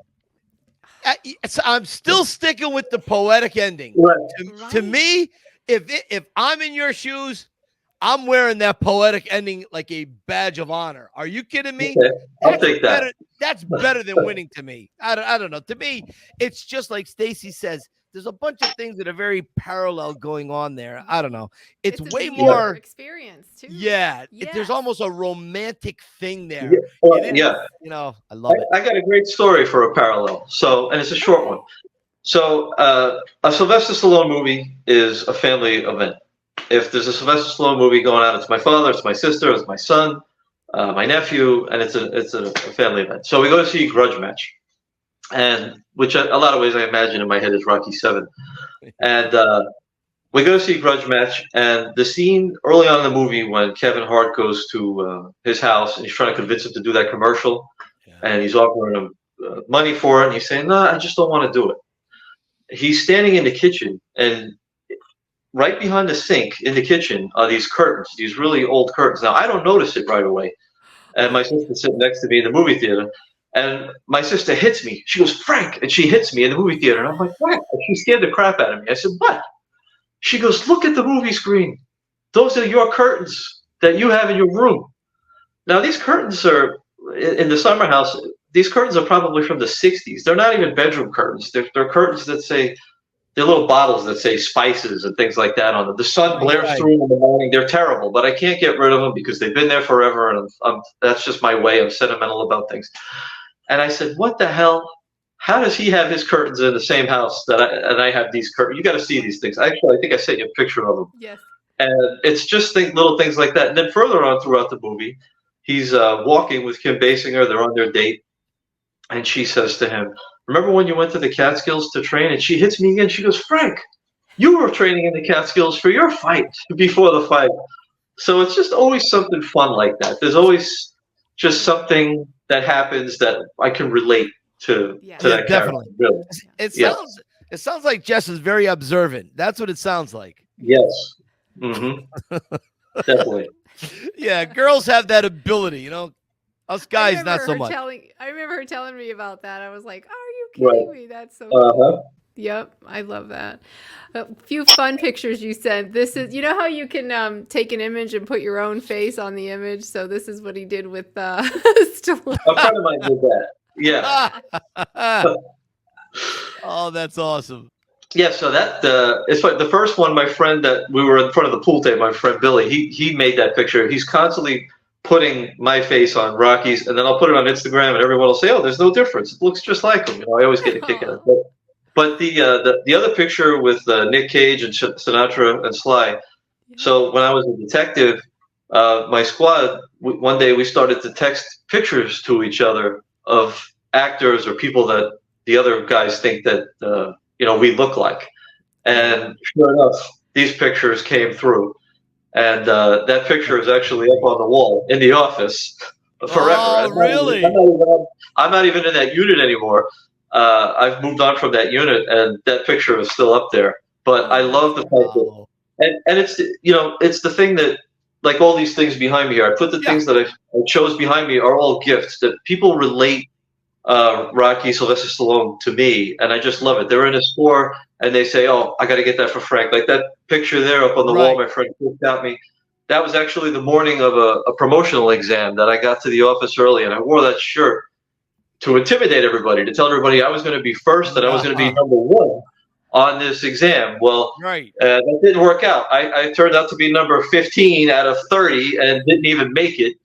I'm still sticking with the poetic ending. To me, if I'm in your shoes, I'm wearing that poetic ending like a badge of honor. Are you kidding me? Okay, I'll take that. Better, that's better than winning to me. I don't know. To me, it's just like Stacy says. There's a bunch of things that are very parallel going on there. I don't know. It's way more experience too. Yeah, there's almost a romantic thing there. Yeah, well, I love it. I got a great story for a parallel. So, and it's a short one. So, a Sylvester Stallone movie is a family event. If there's a Sylvester Stallone movie going on, it's my father, it's my sister, it's my son, my nephew, and it's a family event. So we go to see Grudge Match, and which a lot of ways I imagine in my head is Rocky 7. And we go to see Grudge Match, and the scene early on in the movie when Kevin Hart goes to his house and he's trying to convince him to do that commercial, and he's offering him money for it, and he's saying, "No, I just don't want to do it." He's standing in the kitchen, and right behind the sink in the kitchen are these curtains, these really old curtains. Now, I don't notice it right away. And my sister's sitting next to me in the movie theater. And my sister hits me. She goes, "Frank!" And she hits me in the movie theater. And I'm like, "What?" And she scared the crap out of me. I said, "What?" She goes, "Look at the movie screen. Those are your curtains that you have in your room." Now, these curtains are, in the summer house, these curtains are probably from the 60s. They're not even bedroom curtains. They're curtains that say, they're little bottles that say spices and things like that on them. The sun blares through them in the morning. They're terrible, but I can't get rid of them because they've been there forever, and that's just my way. I'm sentimental about things. And I said, "What the hell? How does he have his curtains in the same house that I have these curtains?" You got to see these things. Actually, I think I sent you a picture of them. Yes. And it's just little things like that. And then further on throughout the movie, he's walking with Kim Basinger. They're on their date, and she says to him, "Remember when you went to the Catskills to train?" And she hits me again. She goes, "Frank, you were training in the Catskills for your fight before the fight." So it's just always something fun like that. There's always just something that happens that I can relate to that definitely. Really. It sounds like Jess is very observant. That's what it sounds like. Yes. Mm-hmm. Definitely. Yeah, girls have that ability, Us guys, not so much. I remember her telling me about that. I was like, "Are you kidding me? That's so cool." Yep, I love that. A few fun pictures you sent. This is, how you can take an image and put your own face on the image. So this is what he did with Stallone. A friend of mine did that. Yeah. Oh, that's awesome. Yeah, so that it's like the first one. My friend that we were in front of the pool table, my friend Billy, he made that picture. He's constantly putting my face on Rocky's, and then I'll put it on Instagram, and everyone will say, "Oh, there's no difference. It looks just like him." I always get a kick out of it. But the other picture with Nick Cage and Sinatra and Sly. So when I was a detective, my squad, one day we started to text pictures to each other of actors or people that the other guys think that we look like. And sure enough, these pictures came through. And that picture is actually up on the wall in the office forever. Oh, really? I'm not even in that unit anymore. I've moved on from that unit, and that picture is still up there. But I love the fact that, and it's it's the thing that, like all these things behind me here, I put the things that I chose behind me are all gifts that people relate Rocky, Sylvester Stallone to me, and I just love it. They're in a store and they say, "Oh, I got to get that for Frank." Like that picture there up on the wall, my friend got me. That was actually the morning of a promotional exam that I got to the office early, and I wore that shirt to intimidate everybody, to tell everybody I was going to be first and I was going to be number one on this exam. Well, that didn't work out. I turned out to be number 15 out of 30 and didn't even make it.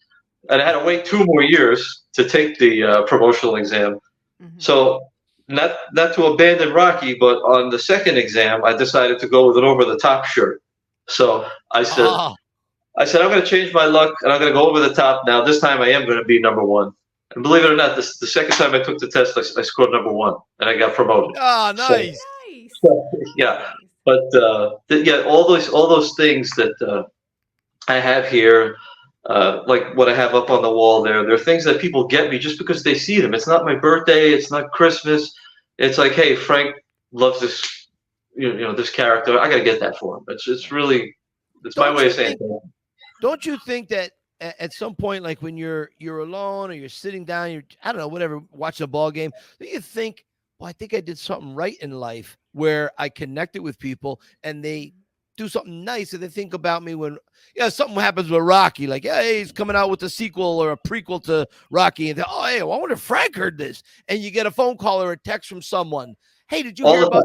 And I had to wait 2 more years to take the promotional exam. Mm-hmm. So not to abandon Rocky, but on the second exam, I decided to go with an over-the-top shirt. So I said, I'm going to change my luck and I'm going to go over the top now. This time I am going to be number one. And believe it or not, the second time I took the test, I scored number 1 and I got promoted. Oh, nice. So, yeah. But all those things that I have here, like what I have up on the wall they're things that people get me just because they see them. It's not my birthday. It's not Christmas. It's like, hey, Frank loves this, this character. I got to get that for him. It's really, it's my way of saying it. Don't you think that at some point, like when you're alone or you're sitting down, I don't know, whatever, watching a ball game, do you think, well, I think I did something right in life where I connected with people and they do something nice and they think about me when something happens with Rocky, like hey, he's coming out with a sequel or a prequel to Rocky, and hey, I wonder if Frank heard this, and you get a phone call or a text from someone. Hey, did you hear about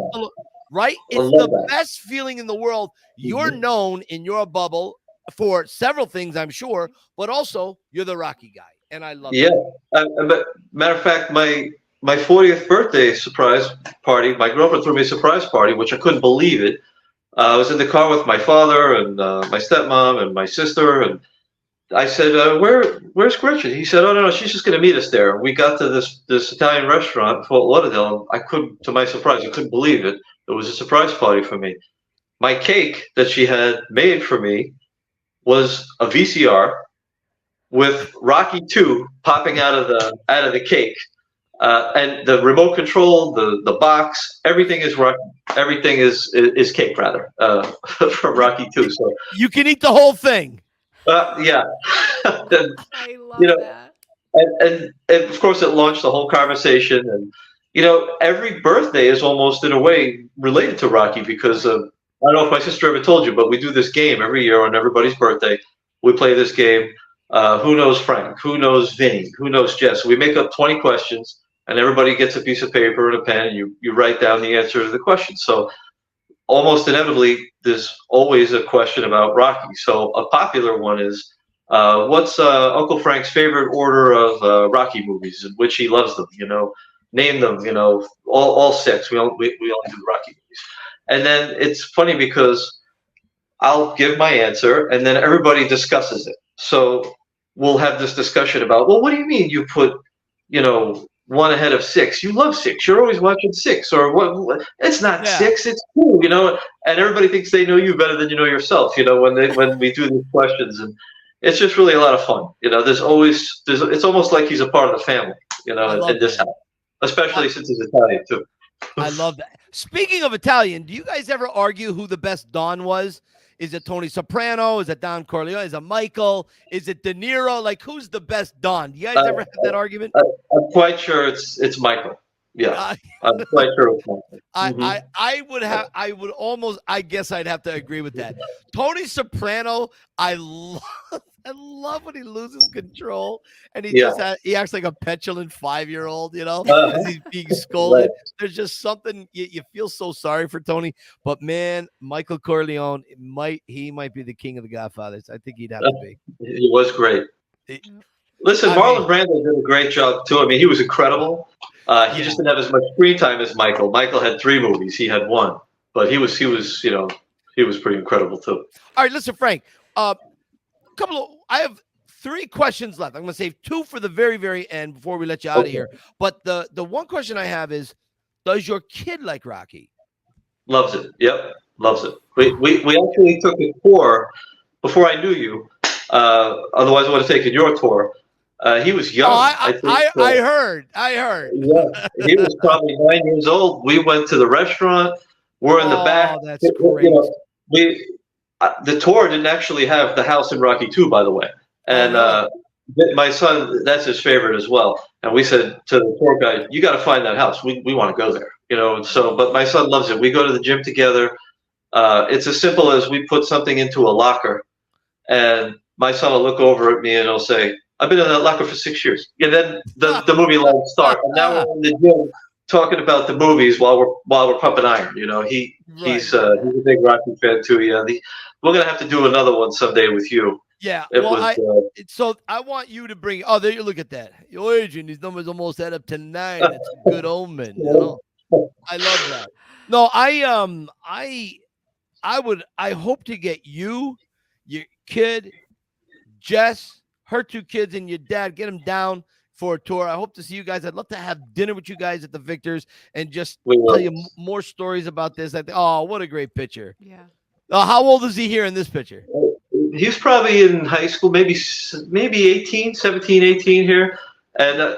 right? It's the best feeling in the world. You're known in your bubble for several things, I'm sure, but also you're the Rocky guy, and I love it. But matter of fact, my 40th birthday surprise party, my girlfriend threw me a surprise party, which I couldn't believe it. I was in the car with my father and my stepmom and my sister, and I said, where's Gretchen? He said, oh, no, she's just going to meet us there. We got to this Italian restaurant in Fort Lauderdale. To my surprise, I couldn't believe it. It was a surprise party for me. My cake that she had made for me was a VCR with Rocky 2 popping out of the cake. And the remote control, the box, everything is Rocky. Everything is cake, rather, from Rocky 2. So you can eat the whole thing. Yeah. And, I love that. And of course, it launched the whole conversation. And every birthday is almost in a way related to Rocky because I don't know if my sister ever told you, but we do this game every year on everybody's birthday. We play this game. Who knows Frank? Who knows Vinny? Who knows Jess? We make up 20 questions. And everybody gets a piece of paper and a pen, and you write down the answer to the question. So almost inevitably, there's always a question about Rocky. So a popular one is, what's Uncle Frank's favorite order of Rocky movies, in which he loves them? Name them. All 6. We only do Rocky movies. And then it's funny because I'll give my answer, and then everybody discusses it. So we'll have this discussion about, well, what do you mean you put, 1 ahead of 6? You love 6. You're always watching 6. Or what? It's not 6. It's 2. And everybody thinks they know you better than you know yourself. When we do these questions, and it's just really a lot of fun. It's almost like he's a part of the family. In this house, especially since he's Italian too. I love that. Speaking of Italian, do you guys ever argue who the best Don was? Is it Tony Soprano? Is it Don Corleone? Is it Michael? Is it De Niro? Like, who's the best Don? Do you guys ever have that argument? I'm quite sure it's Michael. Yeah, I'm quite sure it's Michael. I guess I'd have to agree with that. Tony Soprano, I love when he loses control and he acts like a petulant 5-year-old, as he's being scolded. Right. There's just something you feel so sorry for Tony, but man, Michael Corleone might be the king of the Godfathers. I think he'd have to be. He was great. Listen, Marlon Brando did a great job too. I mean, he was incredible. He just didn't have as much screen time as Michael. Michael had 3 movies. He had 1, but he was pretty incredible too. All right, listen, Frank. I have 3 questions left. I'm going to save 2 for the very, very end before we let you out of here. But the one question I have is, does your kid like Rocky? Loves it. Yep, loves it. We actually took a tour before I knew you. Otherwise, I would have taken your tour. He was young. I heard. Yeah, he was probably 9 years old. We went to the restaurant. We're in the back. That's great. The tour didn't actually have the house in Rocky 2, by the way. And my son, that's his favorite as well. And we said to the tour guide, you got to find that house. We want to go there. But my son loves it. We go to the gym together. It's as simple as we put something into a locker, and my son will look over at me and he'll say, I've been in that locker for 6 years. And then the movie will start. And now we're in the gym talking about the movies while we're pumping iron. He's a big Rocky fan too. Yeah, we're gonna have to do another one someday with you. Yeah. So I want you to bring. Oh, there you look at that. Your Adrian, these numbers almost add up to 9. That's a good omen. I love that. No, I hope to get you, your kid, Jess, her 2 kids, and your dad, get them down for a tour. I hope to see you guys. I'd love to have dinner with you guys at the Victors and just tell you more stories about this. What a great picture. Yeah. How old is he here in this picture? He's probably in high school, maybe 17, 18 here. And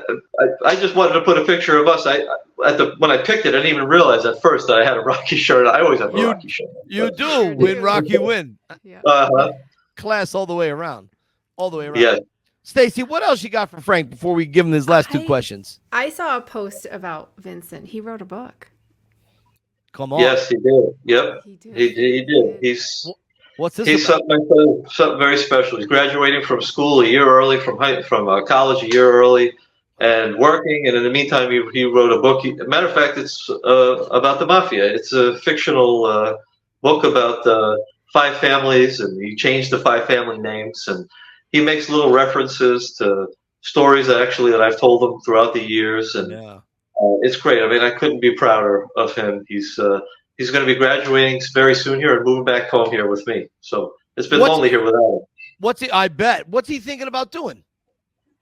I just wanted to put a picture of us. When I picked it, I didn't even realize at first that I had a Rocky shirt. I always have a Rocky shirt. You do. Win Rocky, win. Yeah. Class all the way around. All the way around. Yeah. Stacy, what else you got for Frank before we give him his last 2 questions? I saw a post about Vincent. He wrote a book. Come on. Yes, he did. Yep, He did. he did. What's this He's about? something very special. He's graduating from school a year early, from college a year early, and working. And in the meantime, he wrote a book. Matter of fact, it's about the mafia. It's a fictional book about 5 families, and he changed the 5 family names. And he makes little references to stories that I've told him throughout the years. And it's great. I mean, I couldn't be prouder of him. He's going to be graduating very soon here and moving back home here with me. So it's been lonely here without him. I bet. What's he thinking about doing?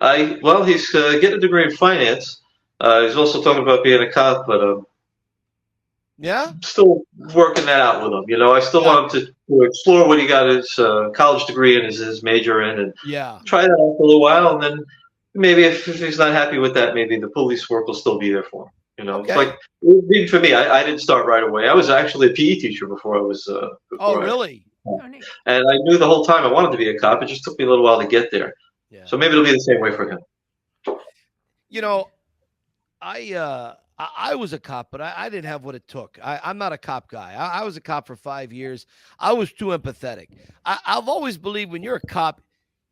He's getting a degree in finance. He's also talking about being a cop, but still working that out with him. You know, I still want him to explore what he got his college degree in, his major in, and try that out for a little while. And then maybe if he's not happy with that, maybe the police work will still be there for him. You know, it's like for me, I didn't start right away. I was actually a PE teacher before I was. Really? And I knew the whole time I wanted to be a cop. It just took me a little while to get there. Yeah. So maybe it'll be the same way for him. You know, I was a cop, but I didn't have what it took. I'm not a cop guy. I was a cop for 5 years. I was too empathetic. I've always believed when you're a cop,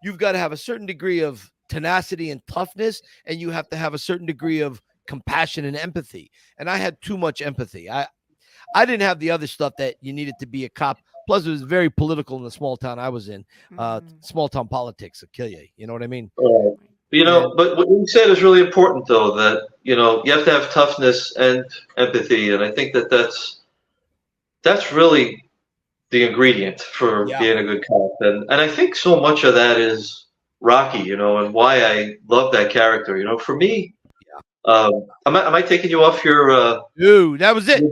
you've got to have a certain degree of tenacity and toughness, and you have to have a certain degree of compassion and empathy. And I had too much empathy. I didn't have the other stuff that you needed to be a cop. Plus, it was very political in the small town I was in. Small town politics will kill you. You know what I mean? You know, but what you said is really important, though, that, you know, you have to have toughness and empathy. And I think that's really the ingredient for being a good cop. And I think so much of that is Rocky, you know, and why I love that character. You know, for me, am I taking you off your Dude, that was it.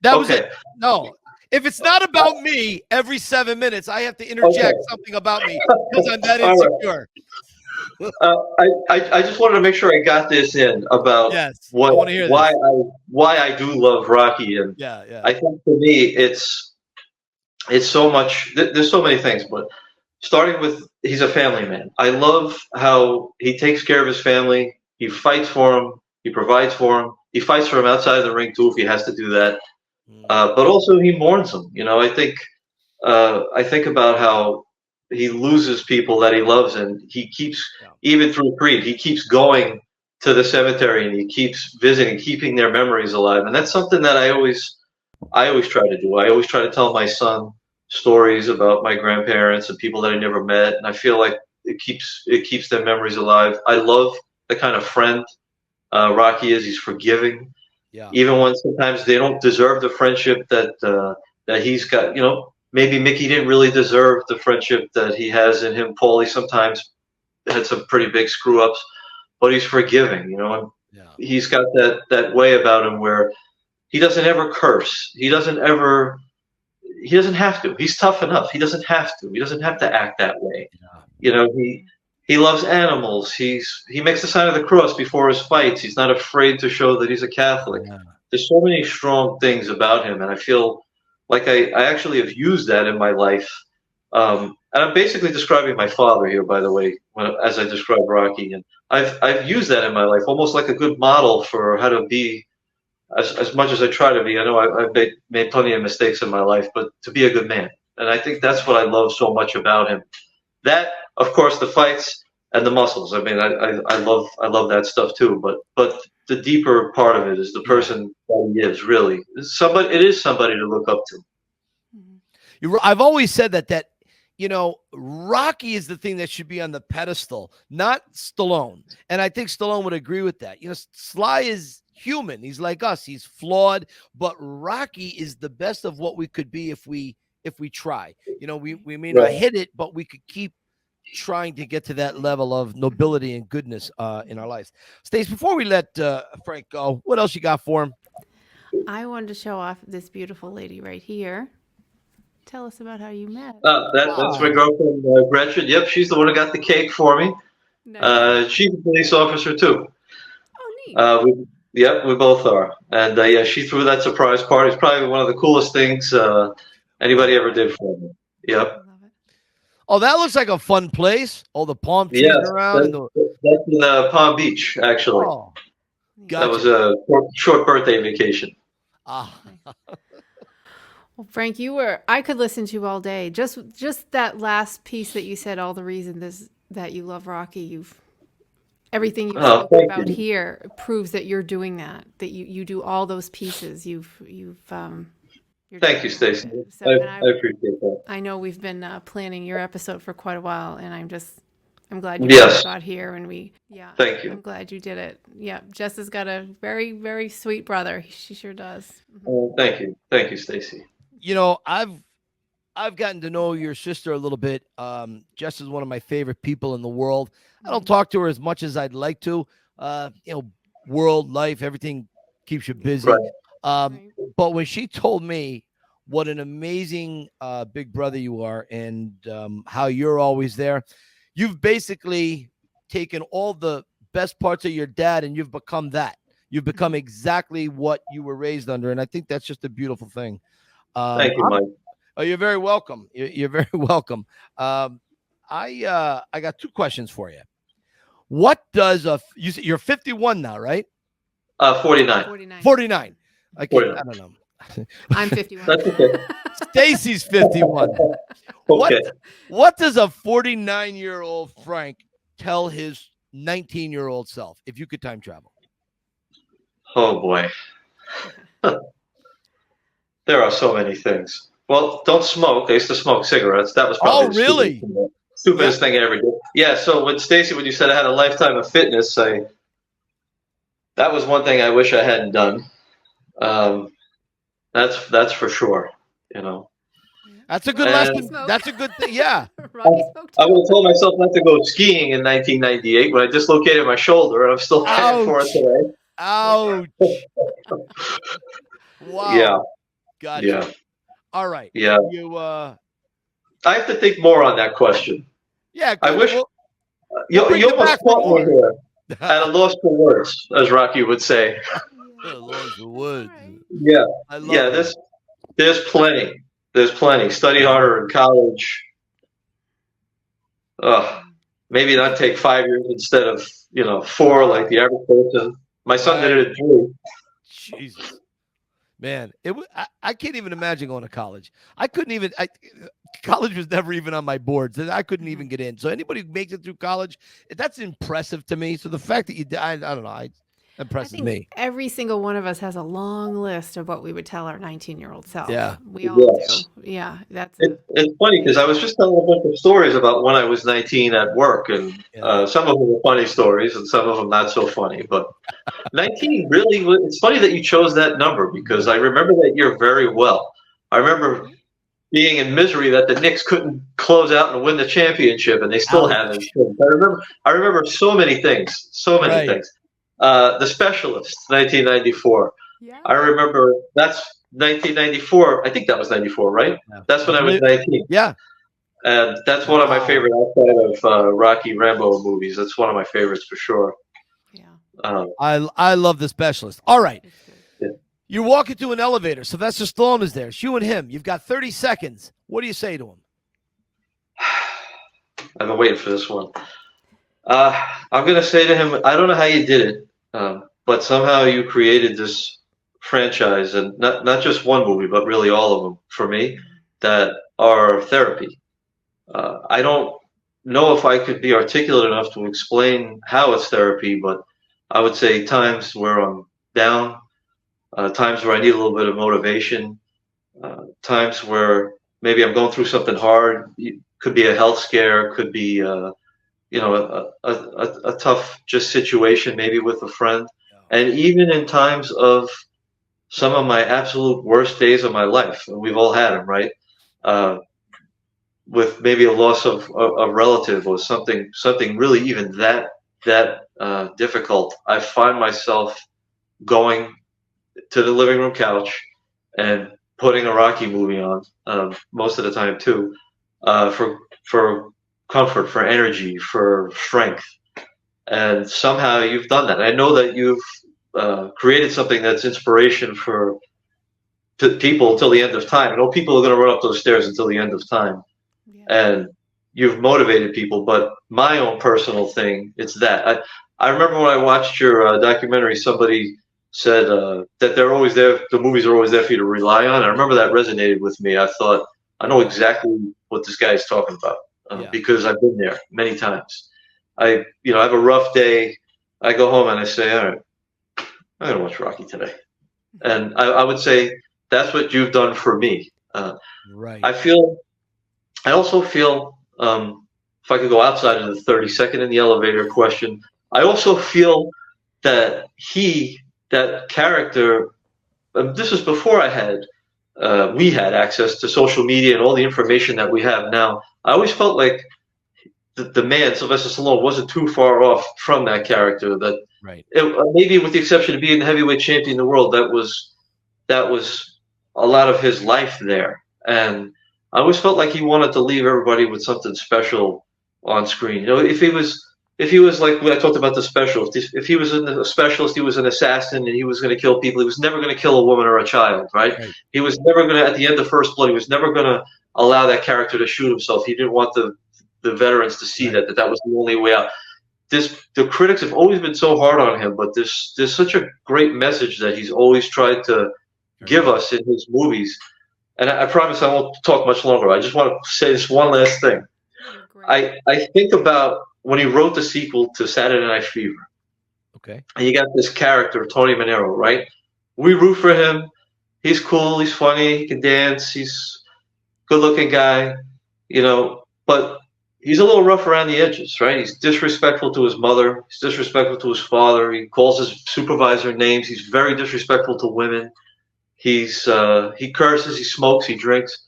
That was it. No. If it's not about me, every 7 minutes I have to interject something about me because I'm that insecure. I just wanted to make sure I got this in about why I do love Rocky, and I think for me it's so much. There's so many things, but starting with he's a family man. I love how he takes care of his family. He fights for them. He provides for them. He fights for them outside of the ring too if he has to do that. But also he mourns them. You know, I think about how he loses people that he loves, and he keeps, even through Creed, he keeps going to the cemetery and he keeps visiting, keeping their memories alive. And that's something that I always try to do. I always try to tell my son stories about my grandparents and people that I never met, and I feel like it keeps their memories alive. I love the kind of friend Rocky is. He's forgiving. Even when sometimes they don't deserve the friendship that he's got. You know, maybe Mickey didn't really deserve the friendship that he has in him. Paulie sometimes had some pretty big screw ups, but he's forgiving. You know, and he's got that way about him where he doesn't ever curse. He doesn't have to. He's tough enough. He doesn't have to. He doesn't have to act that way. You know, he loves animals. He makes the sign of the cross before his fights. He's not afraid to show that he's a Catholic. There's so many strong things about him, and I feel like I actually have used that in my life. And I'm basically describing my father here, by the way, as I describe Rocky. And I've used that in my life, almost like a good model for how to be, as much as I try to be. I know I've made plenty of mistakes in my life, but to be a good man. And I think that's what I love so much about him. That, of course, the fights and the muscles. I mean, I love that stuff too. But the deeper part of it is the person that he is. Really, it is somebody to look up to. I've always said that you know, Rocky is the thing that should be on the pedestal, not Stallone. And I think Stallone would agree with that. You know, Sly is human. He's like us. He's flawed, but Rocky is the best of what we could be if we try. You know, we may not hit it, but we could keep trying to get to that level of nobility and goodness in our lives. Stace, before we let Frank go, what else you got for him? I wanted to show off this beautiful lady right here. Tell us about how you met. That's my girlfriend, Gretchen. Yep, she's the one who got the cake for me. Nice. She's a police officer too. Oh, neat. We both are. And she threw that surprise party. It's probably one of the coolest things anybody ever did for me. Yep. Oh, that looks like a fun place. All the palm trees around. That's in Palm Beach, actually. Oh, gotcha. That was a short birthday vacation. Ah. Well, Frank, I could listen to you all day. Just that last piece that you said, all the reasons that you love Rocky, everything you've spoken about here proves that you're doing that you do all those pieces. Thank you, Stacey. So, I appreciate that. I know we've been planning your episode for quite a while, and I'm glad you got here, and Thank you. I'm glad you did it. Yeah, Jess has got a very, very sweet brother. She sure does. Thank you, Stacey. You know, I've gotten to know your sister a little bit. Jess is one of my favorite people in the world. I don't talk to her as much as I'd like to. World, life, everything keeps you busy. Right. But when she told me what an amazing big brother you are, and how you're always there, you've basically taken all the best parts of your dad and you've become that. You've become exactly what you were raised under. And I think that's just a beautiful thing. Thank you, Mike. Oh, you're very welcome. You're very welcome. I got two questions for you. What does you're 51 now, right? 49. 49. I don't know. I'm 51. That's okay. Stacy's 51. Okay. What does a 49-year-old Frank tell his 19-year-old self if you could time travel? Oh boy. There are so many things. Well, don't smoke. I used to smoke cigarettes. That was probably the stupidest thing I ever did. Yeah, so when you said I had a lifetime of fitness, that was one thing I wish I hadn't done. That's for sure, you know. That's a good lesson. That's a good thing. Yeah. I would have told myself not to go skiing in 1998 when I dislocated my shoulder, and I'm still fighting for it today. Ouch. Wow. Yeah. Gotcha. Yeah. All right. Yeah. I have to think more on that question. Yeah. I wish you almost caught me here at a loss for words, as Rocky would say. Lost for words. Yeah. There's plenty. There's plenty. Study harder in college. Maybe not take 5 years instead of 4 like the average person. My son did it at 3. Jesus. Man, I can't even imagine going to college. I couldn't even. College was never even on my boards. I couldn't even get in. So anybody who makes it through college, that's impressive to me. So the fact that I don't know, impresses me. Every single one of us has a long list of what we would tell our 19-year-old self. Yeah, we all do. Yeah, it's funny because I was just telling a bunch of stories about when I was 19 at work, and some of them were funny stories, and some of them not so funny. But 19 really, it's funny that you chose that number because I remember that year very well. I remember being in misery that the Knicks couldn't close out and win the championship, and they still haven't. I remember so many things. The Specialist, 1994. Yeah. I remember that's 1994. I think that was 94, right? Yeah. That's when I was 19. Yeah. And that's one of my favorite outside of Rocky Rambo movies. That's one of my favorites for sure. Yeah. I love The Specialist. All right. Yeah. You walk into an elevator. Sylvester Stallone is there. It's you and him. You've got 30 seconds. What do you say to him? I've been waiting for this one. I'm going to say to him, I don't know how you did it, but somehow you created this franchise, and not just one movie, but really all of them for me, that are therapy. I don't know if I could be articulate enough to explain how it's therapy, but I would say times where I'm down, times where I need a little bit of motivation, times where maybe I'm going through something hard. It could be a health scare, it could be a tough just situation, maybe with a friend. And even in times of some of my absolute worst days of my life, and we've all had them, right? With maybe a loss of a relative or something really even that difficult, I find myself going to the living room couch and putting a Rocky movie on, most of the time too, for comfort, for energy, for strength. And somehow you've done that. I know that you've created something that's inspiration for people until the end of time. I know people are going to run up those stairs until the end of time. Yeah. And you've motivated people, but my own personal thing, it's that. I remember when I watched your documentary, somebody said that they're always there. The movies are always there for you to rely on. I remember that resonated with me. I thought, I know exactly what this guy is talking about because I've been there many times. I have a rough day. I go home and I say, all right, I'm going to watch Rocky today. And I would say that's what you've done for me. Right. I also feel, if I could go outside of the 30-second in the elevator question, I also feel that that character, this was before we had access to social media and all the information that we have now. I always felt like the man, Sylvester Stallone, wasn't too far off from that character. That right. Maybe with the exception of being the heavyweight champion in the world, that was a lot of his life there. And I always felt like he wanted to leave everybody with something special on screen. If he was like when I talked about the specialist, if he was a specialist, he was an assassin and he was going to kill people. He was never going to kill a woman or a child, right? He was never going to, at the end of First Blood, he was never going to allow that character to shoot himself. He didn't want the veterans to see that was the only way out. The critics have always been so hard on him, but there's such a great message that he's always tried to give us in his movies. And I promise I won't talk much longer. I just want to say this one last thing. I think about when he wrote the sequel to Saturday Night Fever. Okay. And you got this character, Tony Manero, right? We root for him. He's cool. He's funny. He can dance. He's a good-looking guy, but he's a little rough around the edges, right? He's disrespectful to his mother. He's disrespectful to his father. He calls his supervisor names. He's very disrespectful to women. He curses. He smokes. He drinks.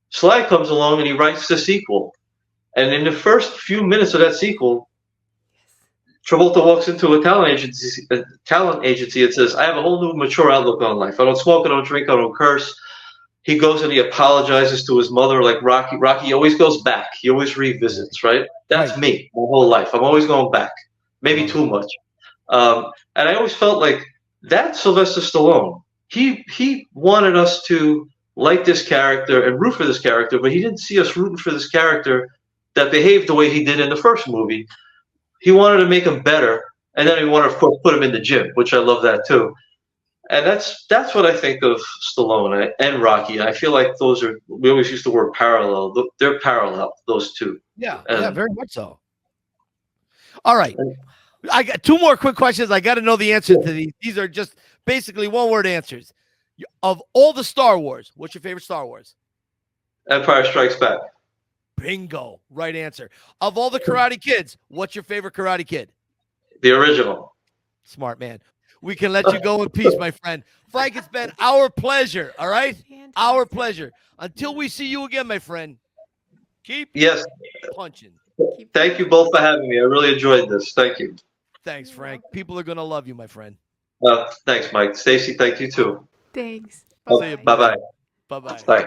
Sly comes along and he writes the sequel. And in the first few minutes of that sequel, Travolta walks into a talent agency and says, I have a whole new mature outlook on life. I don't smoke, I don't drink, I don't curse. He goes and he apologizes to his mother like Rocky. Rocky always goes back. He always revisits, right? That's me my whole life. I'm always going back. Maybe too much. And I always felt like that's Sylvester Stallone. He wanted us to like this character and root for this character, but he didn't see us rooting for this character that behaved the way he did in the first movie. He wanted to make him better, and then he wanted, of course, put him in the gym, which I love that too. And that's what I think of Stallone and Rocky. I feel like we always use the word parallel. They're parallel, those two. Yeah, very much so. All right. I got two more quick questions. I got to know the answer to these. These are just basically one-word answers. Of all the Star Wars, what's your favorite Star Wars? Empire Strikes Back. Bingo. Right answer. Of all the Karate Kids, what's your favorite Karate Kid? The original. Smart man. We can let you go in peace, my friend. Frank, it's been our pleasure, all right? Fantastic. Our pleasure. Until we see you again, my friend, keep punching. Thank you both for having me. I really enjoyed this. Thank you. Thanks, Frank. People are going to love you, my friend. Thanks, Mike. Stacy, thank you too. Thanks. Bye-bye. Bye-bye. Bye.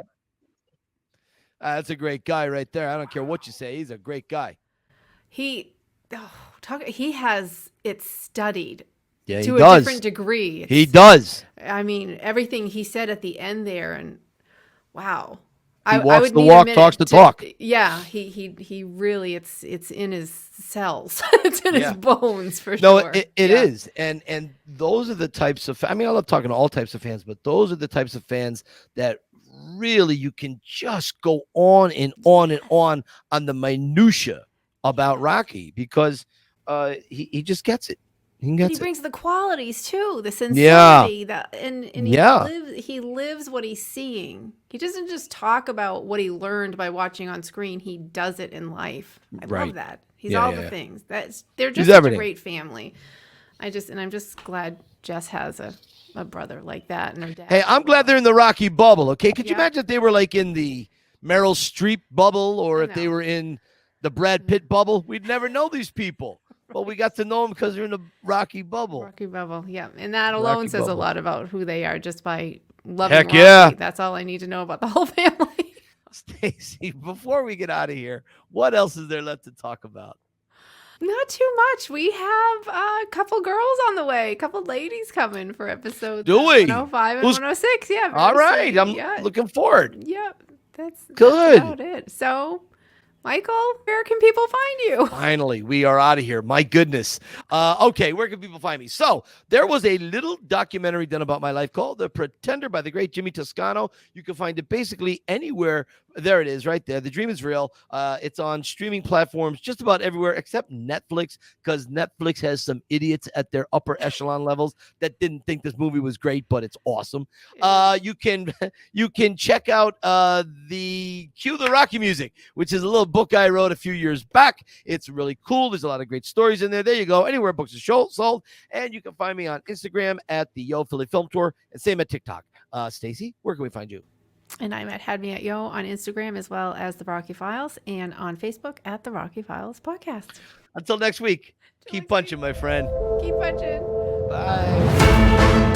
That's a great guy right there. I don't care what you say. He's a great guy. He has it studied to a different degree. He does. I mean, everything he said at the end there, and wow. He walks the walk, talks the talk. Yeah, he really, it's in his cells. It's in his bones for sure. No, it is. And those are the types of, I love talking to all types of fans, but those are the types of fans that really you can just go on and on and on the minutia about Rocky because he just gets it. He brings the qualities too, the sincerity and he lives what he's seeing. He doesn't just talk about what he learned by watching on screen. He does it in life. I love that. He's all the things. They're just such a great family. I'm just glad Jess has a brother like that and her dad. Hey, I'm glad they're in the Rocky bubble. Okay, could you imagine if they were like in the Meryl Streep bubble or if they were in the Brad Pitt bubble? We'd never know these people. Well, we got to know them because they're in the Rocky bubble. Rocky bubble, yeah. And that alone says a lot about who they are just by loving Heck Rocky. Yeah. That's all I need to know about the whole family. Stacy, before we get out of here, what else is there left to talk about? Not too much. We have a couple girls on the way, a couple ladies coming for episodes 105 and 106. Yeah. All right. I'm looking forward. Yeah. That's good. about it. So Michael, where can people find you? Finally, we are out of here. My goodness. Okay, where can people find me? So there was a little documentary done about my life called The Pretender by the great Jimmy Toscano. You can find it basically anywhere. There it is right there. The Dream is Real. It's on streaming platforms just about everywhere except Netflix, because Netflix has some idiots at their upper echelon levels that didn't think this movie was great, but it's awesome. You can check out the Cue the Rocky Music, which is a little book I wrote a few years back. It's really cool. There's a lot of great stories in there. There you go. Anywhere books are sold. And you can find me on Instagram at the Yo Philly Film Tour, and same at TikTok. Stacy, where can we find you? And I'm at Had Me at Yo on Instagram, as well as The Rocky Files, and on Facebook at The Rocky Files Podcast. Until next week, keep punching, my friend. Keep punching. Bye.